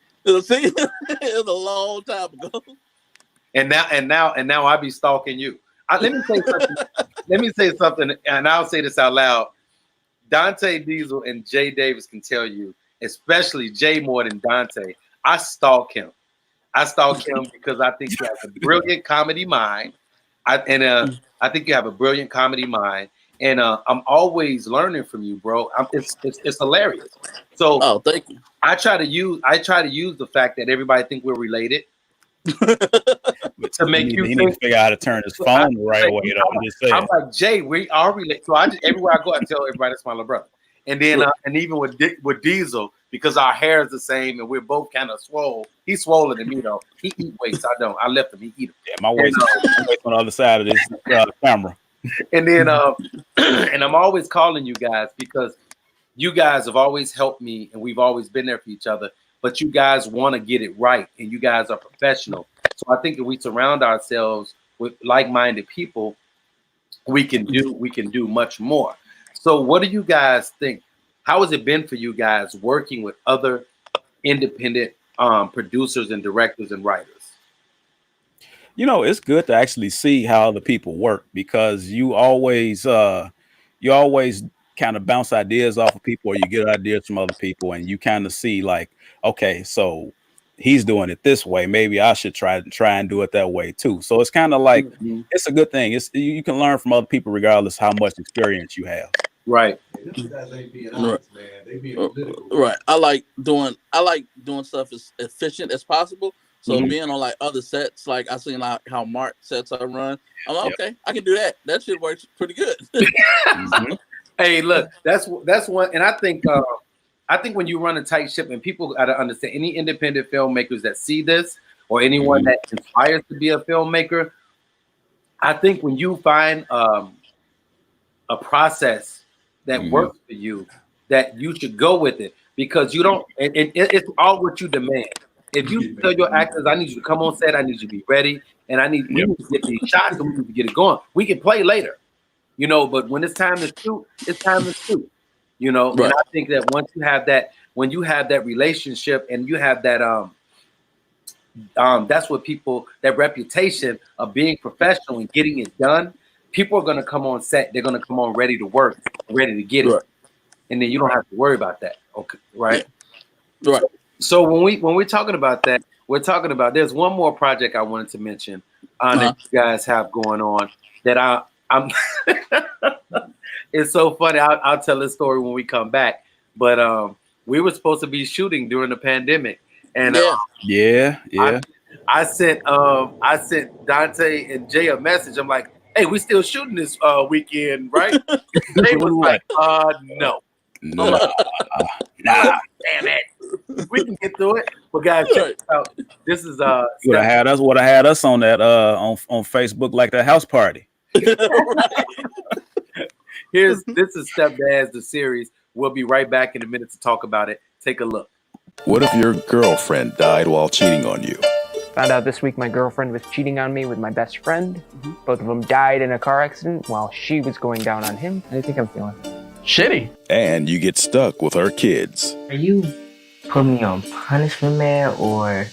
See, it was a long time ago. And now I be stalking you. Let me say something, and I'll say this out loud. Donte Diesel and Jay Davis can tell you, especially Jay more than Donte. I stalk him. Because I think he has a brilliant comedy mind. I think you have a brilliant comedy mind, and I'm always learning from you, bro. It's hilarious. So, thank you. I try to use the fact that everybody think we're related to make you need to figure out how to turn his phone the right way. I'm just saying. I'm like, Jay, we are related. So everywhere I go, I tell everybody that's my little brother. And then and even with Diesel, because our hair is the same and we're both kind of swole. He's swollen than me though. He eat weights. I don't. I left him. He eat them. Yeah, my waist on the other side of this camera. And then and I'm always calling you guys because you guys have always helped me and we've always been there for each other. But you guys want to get it right and you guys are professional. So I think if we surround ourselves with like-minded people, we can do much more. So what do you guys think? How has it been for you guys working with other independent producers and directors and writers? You know, it's good to actually see how other people work because you always kind of bounce ideas off of people or you get ideas from other people and you kind of see like, okay, so he's doing it this way. Maybe I should try and do it that way too. So it's kind of like, it's a good thing. You can learn from other people regardless how much experience you have. Right. Right. I like doing stuff as efficient as possible. So being on like other sets, like I seen like how Mark sets are run. I'm like, okay, I can do that. That shit works pretty good. Hey, look, that's one, and I think when you run a tight ship, and people got to understand, any independent filmmakers that see this, or anyone that inspires to be a filmmaker, I think when you find a process that works for you, that you should go with it because you don't. It's all what you demand. If you tell your actors, I need you to come on set, I need you to be ready, and we need to get these shots and we need to get it going. We can play later, you know, but when it's time to shoot, it's time to shoot, you know. Right. And I think that once you have that, when you have that relationship and you have that that's what people, that reputation of being professional and getting it done. People are gonna come on set. They're gonna come on ready to work, ready to get it, and then you don't have to worry about that. Okay, right? Right. So when we're talking about that, we're talking about. There's one more project I wanted to mention that you guys have going on that I'm. It's so funny. I'll tell this story when we come back. But we were supposed to be shooting during the pandemic, and I sent Donte and Jay a message. I'm like, hey, we still shooting this weekend, right? They was like, no. Nah, damn it. We can get through it. But guys, check this out. This is would have had us on that on Facebook like that house party. This is Stepdads, the series. We'll be right back in a minute to talk about it. Take a look. What if your girlfriend died while cheating on you? Found out this week my girlfriend was cheating on me with my best friend. Both of them died in a car accident while she was going down on him. How do you think I'm feeling? Shitty. And you get stuck with her kids. Are you putting me on punishment, man, or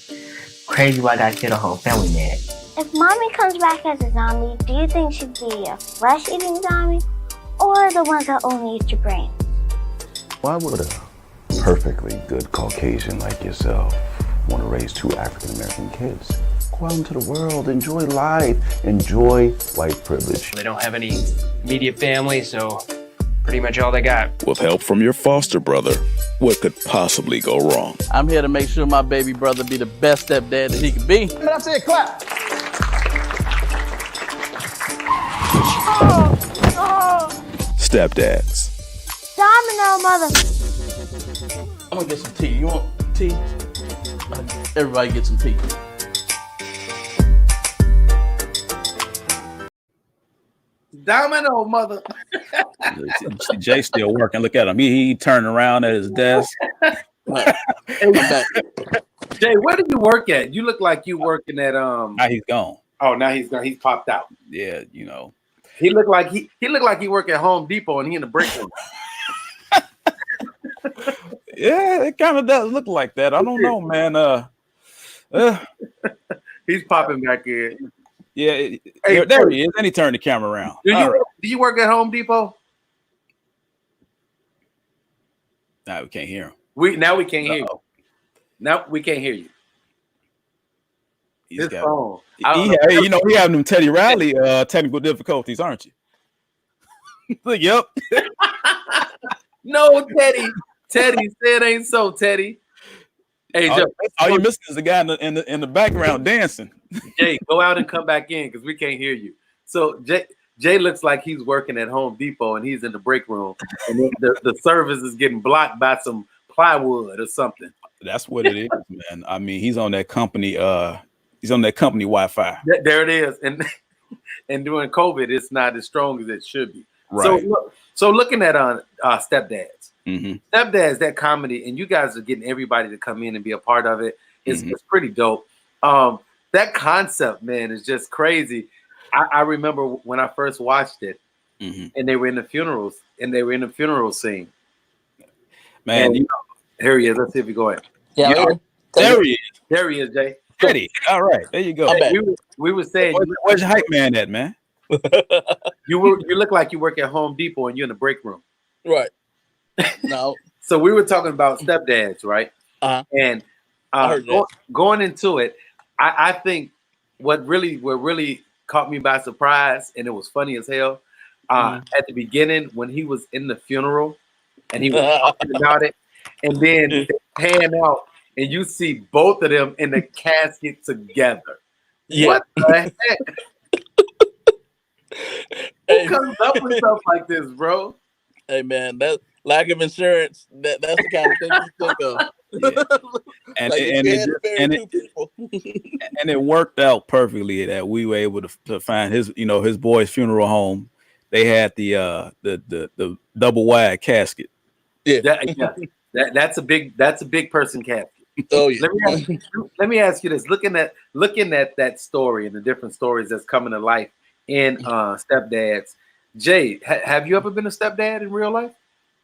crazy why I got killed a whole family, man? If mommy comes back as a zombie, do you think she'd be a flesh-eating zombie or the ones that only eat your brain? Why would a perfectly good Caucasian like yourself want to raise two African American kids? Go out into the world, enjoy life, enjoy white privilege. They don't have any immediate family, so pretty much all they got. With help from your foster brother, what could possibly go wrong? I'm here to make sure my baby brother be the best stepdad that he can be. That's it, clap. Stepdads. Domino, mother. I'm gonna get some tea. You want tea? Everybody get some tea. Domino, mother. Jay still working. Look at him. He turned around at his desk. Jay, where did you work at? You look like you working at Now he's gone. Oh, now he's gone. He's popped out. Yeah, you know. He looked like he work at Home Depot and he in the break room. Yeah, it kind of does look like that. I don't know, man. He's popping back in. Yeah, there he is. And he turned the camera around. Do you work at Home Depot? Nah, we can't hear him. We can't hear you. Now we can't hear you. He having them Teddy Riley technical difficulties, aren't you? Yep. No, Teddy. Teddy said ain't so, Teddy. Hey, all you missing is the guy in the background dancing. Jay, go out and come back in because we can't hear you. So Jay looks like he's working at Home Depot and he's in the break room, and then the service is getting blocked by some plywood or something. That's what it is, man. I mean, he's on that company. He's on that company Wi-Fi. There it is, and during COVID, it's not as strong as it should be. Right. So looking at Stepdads. Mm-hmm. Stepdads, that comedy, and you guys are getting everybody to come in and be a part of it. It's pretty dope. That concept, man, is just crazy. I remember when I first watched it, and they were in the funerals, and they were in the funeral scene. Man, and, here he is. Let's see if we go ahead. Yeah, there he is. There he is, Jay. Ready. All right, there you go. We were saying, where's your hype man at, man? You look like you work at Home Depot and you're in the break room. Right. No. So we were talking about stepdads, right? And going into it, I think what really caught me by surprise, and it was funny as hell, at the beginning when he was in the funeral and he was talking about it, and then they pan out and you see both of them in the casket together. Yeah. What the heck? Who comes up with stuff like this, bro? Hey man, that lack of insurance, that's the kind of thing you think of. Yeah. And it worked out perfectly that we were able to find his boy's funeral home. They had the double wide casket. Yeah, that's a big person casket. Oh yeah. Let me ask you this: looking at that story and the different stories that's coming to life in Stepdads. Jay, have you ever been a stepdad in real life?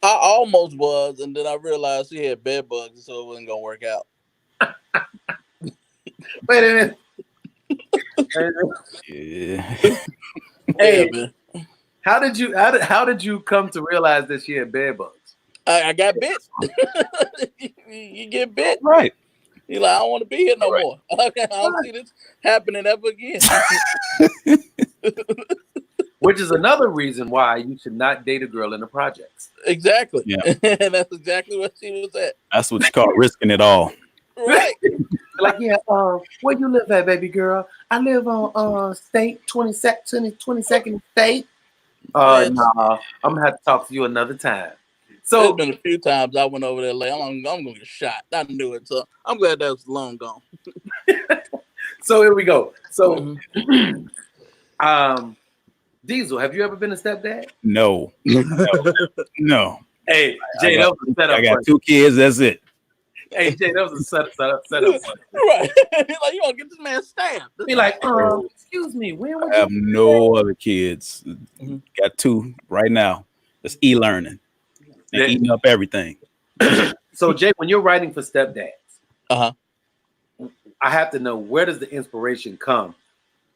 I almost was, and then I realized he had bed bugs, so it wasn't gonna work out. Wait a minute. Yeah. Hey, man. how did you come to realize that she had bed bugs? I got bit. You get bit. Right. You're like, I don't want to be here no more. Okay, I don't see this happening ever again. Which is another reason why you should not date a girl in the projects. Exactly. Yeah. That's exactly what she was at. That's what you call risking it all. Right. Like, yeah, where you live at, baby girl? I live on state 22nd state. Yes. Nah, I'm gonna have to talk to you another time. So There's been a few times I went over there like, I'm gonna get shot. I knew it. So I'm glad that was long gone. So here we go. So Diesel, have you ever been a stepdad? No. No. Hey, Jay, that was a setup. I got 2 kids, that's it. Hey, Jay, that was a setup. Right. Like, you gonna get this man stabbed. Be like, excuse me, when would I have no other kids. Got 2 right now. It's e-learning. And eating up everything. So, Jay, when you're writing for stepdads, I have to know, where does the inspiration come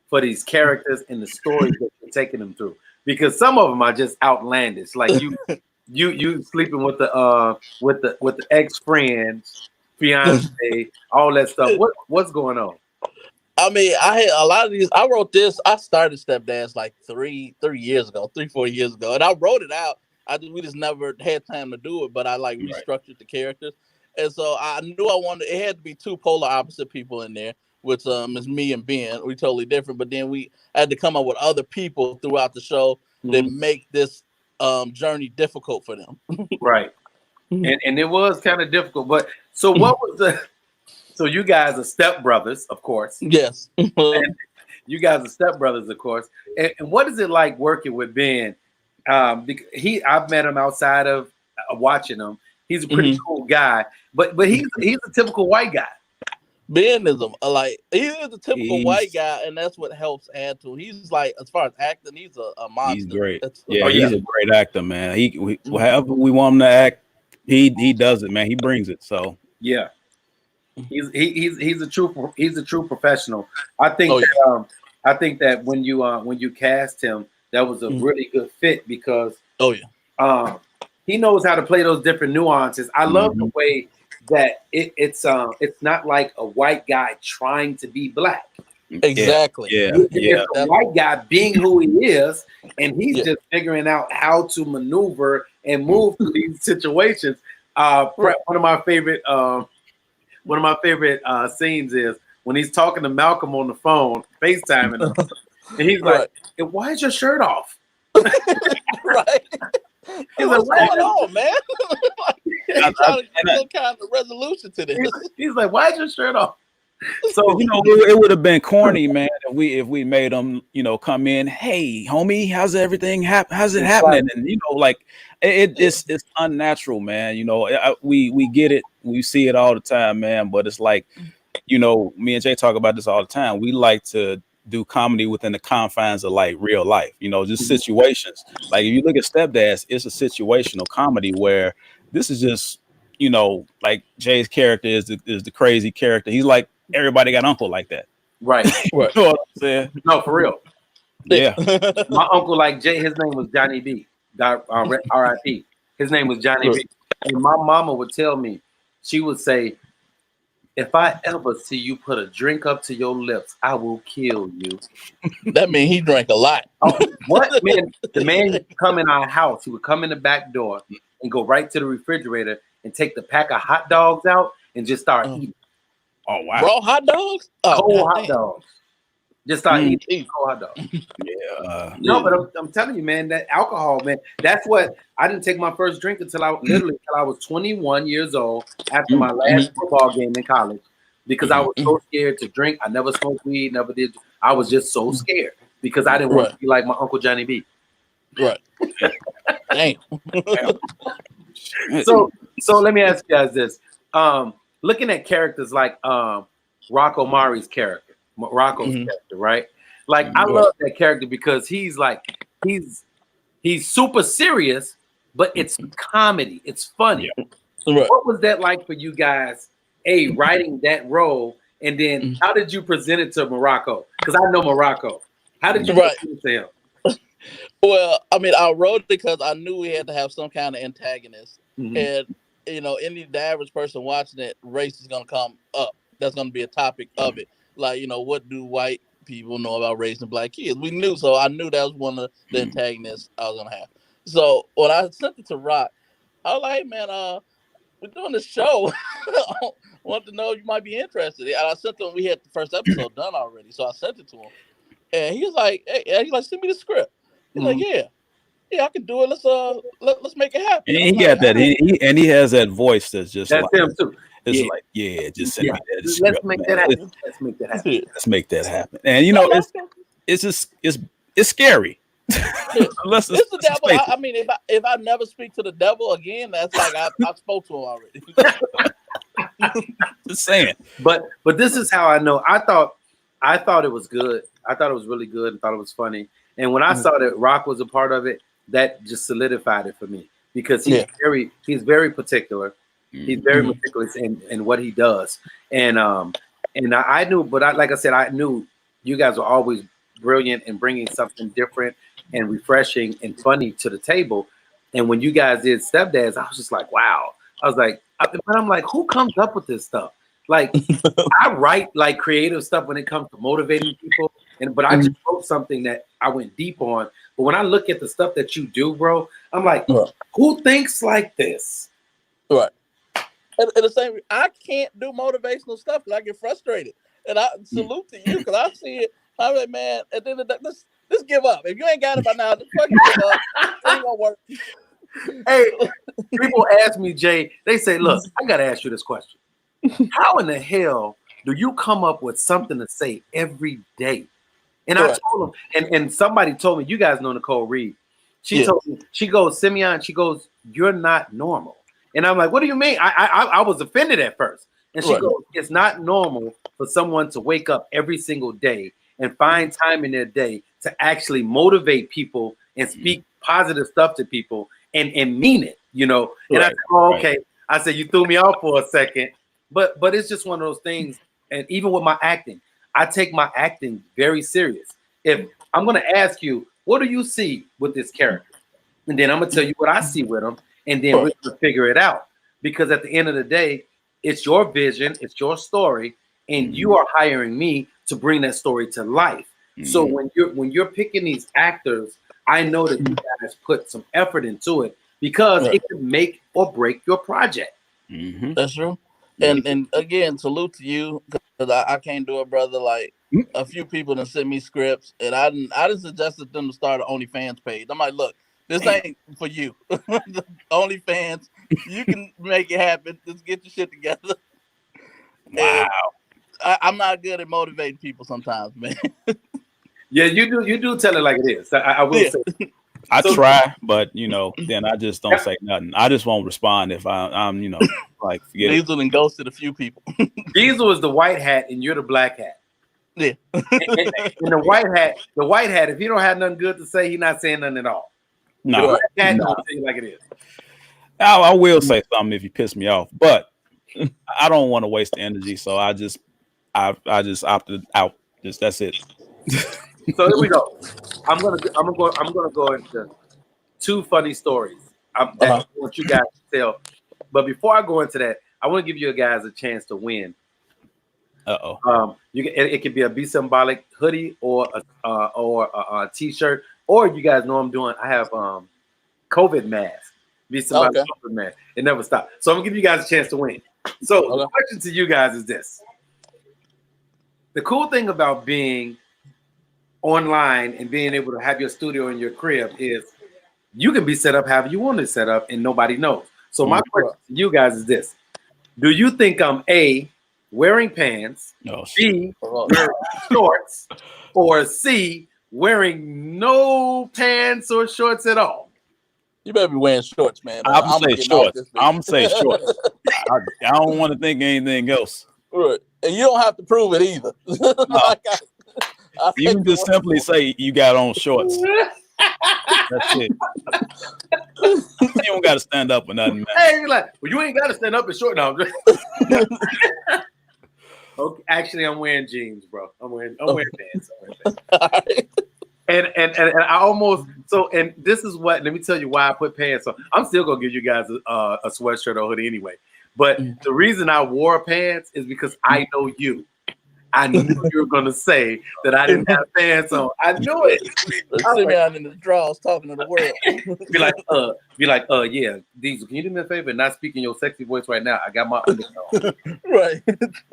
for these characters and the stories that you're taking them through? Because some of them are just outlandish. Like you sleeping with the ex-friends, fiance, all that stuff. What's going on? I mean, I had a lot of these. I wrote this. I started Stepdads like 3 years ago, 4 years ago, and I wrote it out. We just never had time to do it, but I like restructured the characters, and so I knew I wanted. It had to be 2 polar opposite people in there, which is me and Ben. We totally different, but then we had to come up with other people throughout the show that make this journey difficult for them. Right, and it was kind of difficult. But so what was the? So you guys are stepbrothers, of course. Yes. And you guys are stepbrothers, of course. And what is it like working with Ben? Because I've met him outside of watching him. He's a pretty cool guy, but he's a typical white guy. Ben is he is a typical white guy, and that's what helps add to him. He's like, as far as acting, he's a monster. He's great. He's a great actor, man. However we want him to act, he does it, man. He brings it. So yeah. He's a true professional. I think that when you cast him, that was a really good fit because he knows how to play those different nuances. I love the way that it's not like a white guy trying to be black. Exactly. It's a white guy being who he is, and he's just figuring out how to maneuver and move through these situations. One of my favorite scenes is when he's talking to Malcolm on the phone, FaceTiming him, and he's like, "Why is your shirt off?" Right. He's like, "What's going on, man?" He's trying to get some kind of resolution to this. He's like, "Why is your shirt off?" So it would have been corny, man, if we made them, come in, hey, homie, how's everything? How's it happening? And it's unnatural, man. We get it, we see it all the time, man. But it's like, me and Jay talk about this all the time. We like to do comedy within the confines of like real life, just situations. Like if you look at Stepdads, it's a situational comedy where this is just, like Jay's character is the crazy character. He's like, everybody got uncle like that. Right. You know what I'm saying? No, for real. Yeah. My uncle, like Jay, his name was Johnny B. R.I.P. His name was Johnny B. And my mama would tell me, she would say, if I ever see you put a drink up to your lips, I will kill you. That means he drank a lot. Oh, what? Man, the man would come in our house. He would come in the back door and go right to the refrigerator and take the pack of hot dogs out and just start eating. Oh, wow. Raw hot dogs? Cold hot dogs. Just start eating cold hot dogs. Yeah. No, but I'm telling you, man, that alcohol, man, that's what I didn't take my first drink until I was 21 years old after my last football game in college because I was so scared to drink. I never smoked weed, never did. I was just so scared because I didn't want to be like my Uncle Johnny B. Right. Damn. So let me ask you guys this. Looking at characters like Rocco Mari's character, Rocco's character, right? Like I love that character because he's super serious, but it's comedy. It's funny. Right. What was that like for you guys? Writing that role And then how did you present it to Morocco? Because I know Morocco. How did you present it to him? Well, I mean, I wrote it because I knew we had to have some kind of antagonist. Mhm. And, you know, the average person watching it, race is going to come up. That's going to be a topic of it. Like, you know, what do white people know about raising black kids? We knew, so I knew that was one of the antagonists I was going to have. So when I sent it to Rock, I was like, hey, man, we're doing this show. I want to know if you might be interested. And I sent him, we had the first episode done already, so I sent it to him. And he was like, hey, he's like, send me the script. He's like, yeah, I can do it. Let's make it happen. And he got that. He has that voice that's just That's like him too. It's like, just send me that script. Let's make that happen. Let's make that happen. Let's make that happen. And you know, it's just it's scary. It's the devil. I mean, if I never speak to the devil again, that's like I spoke to him already. Just saying. But this is how I know. I thought it was good. I thought it was really good and thought it was funny. And when I saw that Rock was a part of it, that just solidified it for me because he's very particular. He's very meticulous in what he does. And I knew, but like I said, I knew you guys were always brilliant in bringing something different and refreshing and funny to the table. And when you guys did Stepdads, I was just like, wow. I was like, I'm like, who comes up with this stuff? Like, I write like creative stuff when it comes to motivating people, but I just wrote something that I went deep on. But when I look at the stuff that you do, bro, I'm like, who thinks like this? Right. And the same, I can't do motivational stuff because I get frustrated. And I salute to you because I see it. I'm like, man, at the end of the day, let's give up. If you ain't got it by now, just fucking give up. It ain't gonna work. Hey, people ask me, Jay, they say, look, I gotta ask you this question. How in the hell do you come up with something to say every day? And I told him, and somebody told me, you guys know Nicole Reed. She told me, she goes, Simeon, she goes, you're not normal. And I'm like, what do you mean? I was offended at first. And she goes, it's not normal for someone to wake up every single day and find time in their day to actually motivate people and speak positive stuff to people and mean it, you know? And I said, oh, okay. I said, you threw me off for a second. But it's just one of those things. And even with my acting, I take my acting very serious. If I'm going to ask you, what do you see with this character? And then I'm going to tell you what I see with him. And then we're going to figure it out. Because at the end of the day, it's your vision, it's your story, and you are hiring me to bring that story to life. So when you're picking these actors, I know that you guys put some effort into it because it can make or break your project. That's true. And again, salute to you because I can't do it, brother. Like a few people that sent me scripts, and I didn't suggested them to start an OnlyFans page. I'm like, look, this ain't for you. OnlyFans, you can make it happen. Just get your shit together. Wow. I'm not good at motivating people sometimes, man. Yeah, you do tell it like it is. I will say. I try, but you know, then I just don't say nothing. I just won't respond if I'm, you know, like forget it. Diesel and ghosted a few people. Diesel is the white hat and you're the black hat. Yeah. and the white hat, if he don't have nothing good to say, he's not saying nothing at all. No, the black hat don't say it like it is. I will say something if you piss me off, but I don't want to waste the energy, so I just opted out. Just that's it. So here we go. I'm gonna go into two funny stories that I want you guys to tell. But before I go into that, I want to give you guys a chance to win. It could be a Be Symbolic hoodie or a t-shirt, or you guys know I have COVID mask. Be Symbolic COVID mask. It never stops. So I'm gonna give you guys a chance to win. So the question to you guys is this: the cool thing about being online and being able to have your studio in your crib is you can be set up however you want to set up and nobody knows. So my question to you guys is this: do you think I'm A, wearing pants, B, wearing shorts, or C, wearing no pants or shorts at all? You better be wearing shorts, man. I'm gonna say shorts. I'm gonna say shorts. I don't want to think anything else. Right. And you don't have to prove it either. You can just simply say you got on shorts. That's it. You don't got to stand up or nothing, man. Hey, you're like, well, you ain't got to stand up in short now. Okay, actually, I'm wearing jeans, bro. I'm wearing pants. And I almost and this is what. Let me tell you why I put pants on. I'm still gonna give you guys a sweatshirt or hoodie anyway. But the reason I wore pants is because I know you. I knew you were gonna say that I didn't have pants on. I knew it. Simeon in the drawers talking to the world. Be like, yeah, Diesel, can you do me a favor and not speak in your sexy voice right now? I got my undertone. Right.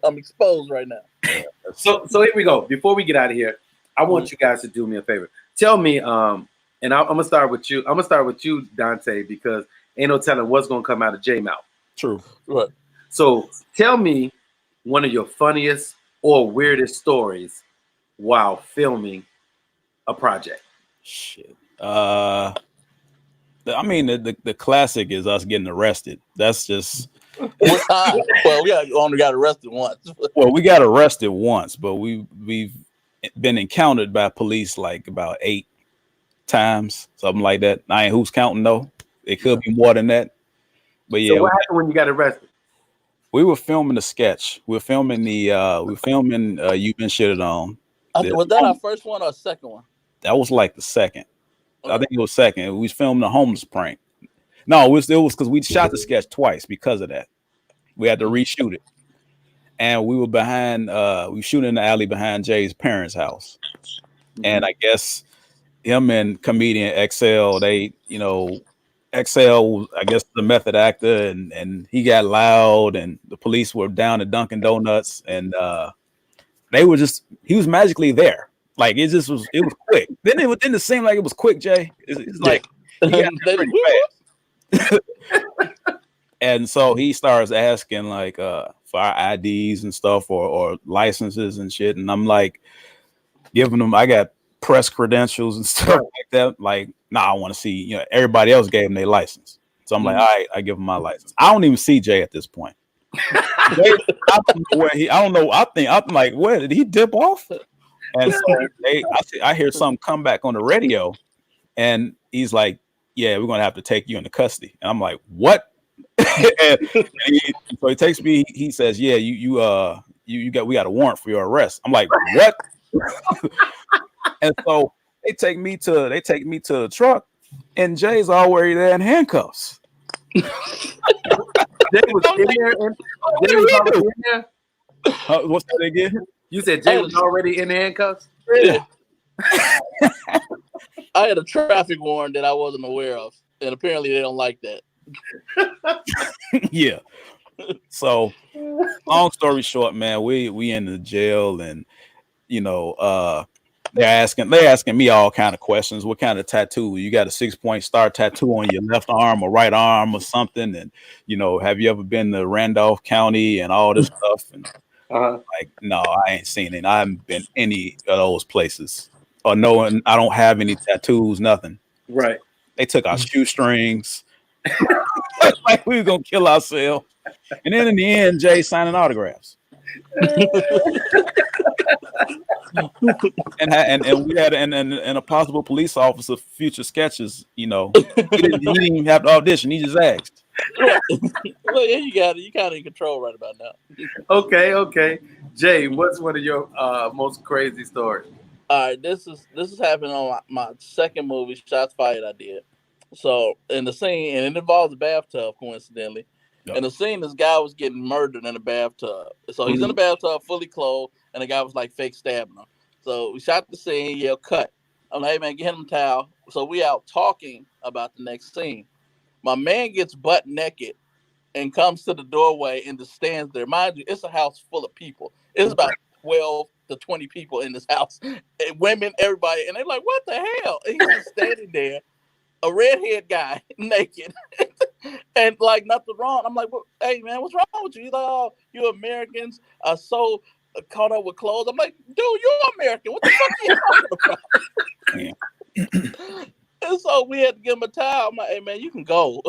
I'm exposed right now. So here we go. Before we get out of here, I want you guys to do me a favor. Tell me, and I'm gonna start with you. I'm gonna start with you, Donte, because ain't no telling what's gonna come out of J mouth. True. Right. So tell me one of your funniest or weirdest stories while filming a project. Shit. I mean, the classic is us getting arrested. That's just. Well, we only got arrested once. Well, we got arrested once, but we've been encountered by police like about 8 times, something like that. I ain't who's counting though. It could be more than that. But yeah. So what happened when you got arrested? We were filming a sketch. We were filming You've Been Shitted On. Was that our first one or second one? That was like the second. Okay. I think it was second. We was filming a homeless prank. No, it was because we shot the sketch twice because of that. We had to reshoot it. And we were behind, we shooting in the alley behind Jay's parents' house. And I guess him and comedian XL, XL, I guess, the method actor, and he got loud, and the police were down at Dunkin' Donuts, and he was magically there. Like it was quick. Then it didn't seem like it was quick, Jay. It's like he got pretty fast. And so he starts asking like for our IDs and stuff or licenses and shit, and I'm like giving them. I got press credentials and stuff like that. Like, I want to see. Everybody else gave them their license, so I'm like, all right, I give them my license. I don't even see Jay at this point. I don't know where I don't know. I'm like, where did he dip off? And so I hear something come back on the radio, and he's like, "Yeah, we're gonna have to take you into custody." And I'm like, "What?" So he takes me. He says, "Yeah, we got a warrant for your arrest." I'm like, "What?" And so they take me to the truck, and Jay's already there in handcuffs. Jay was in there. What's that again? You said Jay was already in handcuffs? Yeah. I had a traffic warrant that I wasn't aware of, and apparently they don't like that. Yeah. So, long story short, man, we in the jail, and they're asking me all kind of questions. What kind of tattoo? You got a 6-point star tattoo on your left arm or right arm or something? And have you ever been to Randolph County and all this stuff? And like, no, I ain't seen it. I haven't been any of those places. Or no, I don't have any tattoos, nothing. Right. They took our shoestrings. Like we were gonna kill ourselves. And then in the end, Jay signing autographs. and we had a possible police officer for future sketches. He didn't even have to audition. He just asked. Well, yeah, you got it. You kind of in control right about now. Okay. Jay, what's one of your most crazy stories? All right, this is happening on my second movie, Shots Fired, I did. So in the scene, and it involves a bathtub, coincidentally. Yep. And the scene, this guy was getting murdered in a bathtub. So he's in the bathtub, fully clothed, and the guy was like fake stabbing him. So we shot the scene, cut. I'm like, hey man, get him a towel. So we out talking about the next scene. My man gets butt naked and comes to the doorway and just stands there. Mind you, it's a house full of people. It's about 12 to 20 people in this house. And women, everybody. And they're like, what the hell? And he's just standing there, a redhead guy, naked. And like nothing wrong. I'm like, well, hey man, what's wrong with you? He's like, oh, you Americans are so caught up with clothes. I'm like, dude, you're American. What the fuck are you talking about? And so we had to give him a towel. I'm like, hey man, you can go.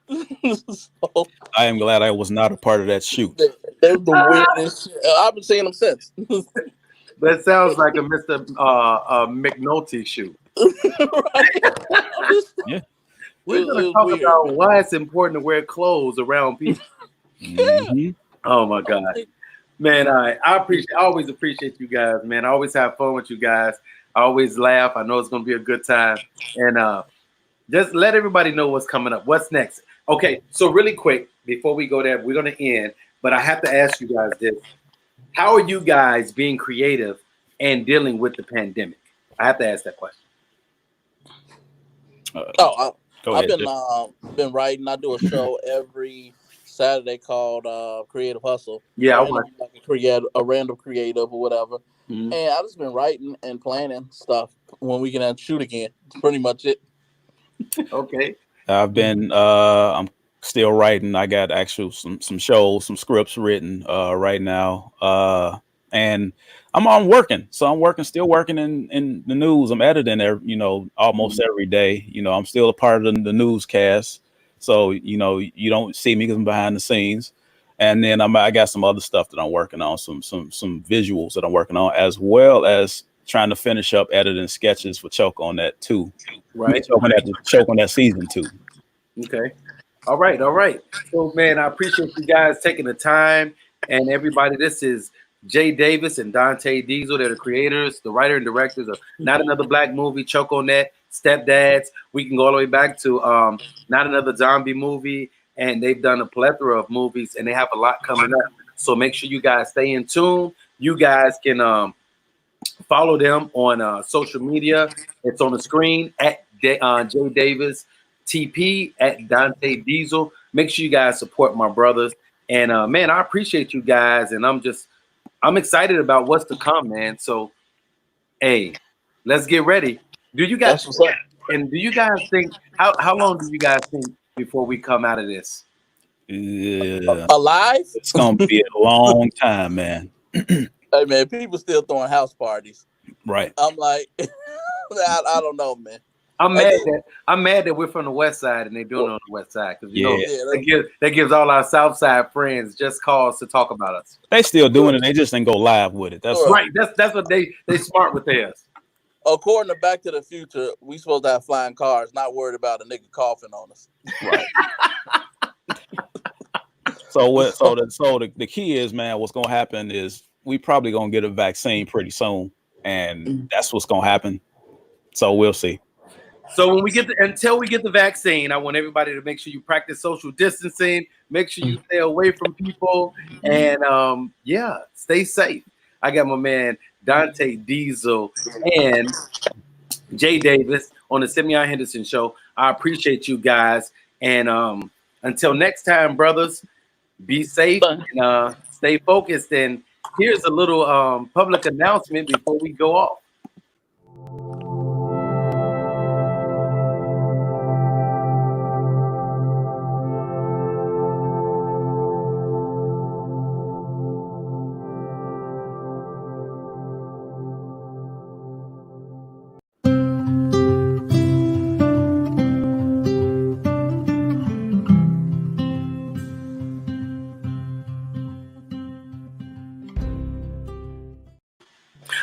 So, I am glad I was not a part of that shoot. That's the weirdest shit. I've been seeing them since. That sounds like a Mr. McNulty shoot. Yeah. We're going to talk about why it's important to wear clothes around people. Yeah. Oh my God. Man, I always appreciate you guys, man. I always have fun with you guys. I always laugh. I know it's gonna be a good time. And just let everybody know what's coming up. What's next? Okay, so really quick, before we go there, we're gonna end, but I have to ask you guys this. How are you guys being creative and dealing with the pandemic? I have to ask that question. I've been writing. I do a show every Saturday called Creative Hustle. Yeah, I want want like a random creative or whatever. And I've just been writing and planning stuff when we can shoot again. That's pretty much it. Okay. I've been I'm still writing. I got actual some shows, some scripts written right now. And I'm working. So I'm still working in the news. I'm editing almost every day. I'm still a part of the newscast. So, you don't see me because I'm behind the scenes. And then I got some other stuff that I'm working on, some visuals that I'm working on, as well as trying to finish up editing sketches for Choconet too. Right. Choconet season 2. Okay. All right. So, man, I appreciate you guys taking the time. And everybody, this is Jay Davis and Donte Diesel. They're the creators, the writer and directors of Not Another Black Movie, Choconet, Stepdads. We can go all the way back to Not Another Zombie Movie. And they've done a plethora of movies, and they have a lot coming up. So make sure you guys stay in tune. You guys can follow them on social media. It's on the screen at Jay Davis TP, at Donte Diesel. Make sure you guys support my brothers. And man, I appreciate you guys, and I'm excited about what's to come, man. So, hey, let's get ready. Do you guys think how long do you guys think before we come out of this? Yeah. Alive? It's gonna be a long time, man. Hey man, people still throwing house parties. Right. I'm like, I don't know, man. I'm mad that we're from the West Side and they're doing it on the West Side, because that gives all our South Side friends just cause to talk about us. They still doing it. They just didn't go live with it. That's right. That's what they smart with theirs. According to Back to the Future, we supposed to have flying cars, not worried about a nigga coughing on us. Right. So the key is, man, what's gonna happen is we probably gonna get a vaccine pretty soon, and that's what's gonna happen. So we'll see. So until we get the vaccine, I want everybody to make sure you practice social distancing, make sure you stay away from people, and stay safe. I got my man Donte Diesel and Jay Davis on the Simeon Henderson Show. I appreciate you guys, and until next time, brothers, be safe and stay focused. And here's a little public announcement before we go off.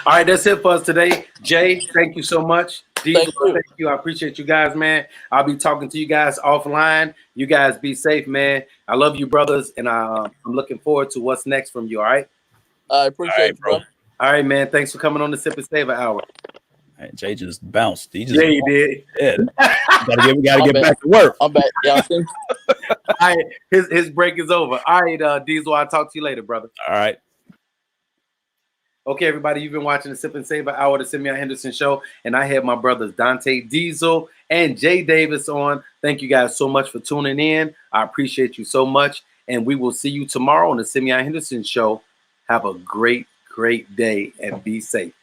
All right, that's it for us today. Jay, thank you so much. Diesel, thank you. I appreciate you guys, man. I'll be talking to you guys offline. You guys be safe, man. I love you, brothers, and I'm looking forward to what's next from you, all right? I appreciate it, bro. All right, man. Thanks for coming on the Sip and Savor Hour. Man, Jay just bounced. He did. Yeah. Gotta get back to work. I'm back. Y'all see? All right, his break is over. All right, Diesel, I'll talk to you later, brother. All right. Okay, everybody, you've been watching the Sip and Savor Hour of the Simeon Henderson Show, and I have my brothers Donte Diesel and Jay Davis on. Thank you guys so much for tuning in. I appreciate you so much, and we will see you tomorrow on the Simeon Henderson Show. Have a great day and be safe.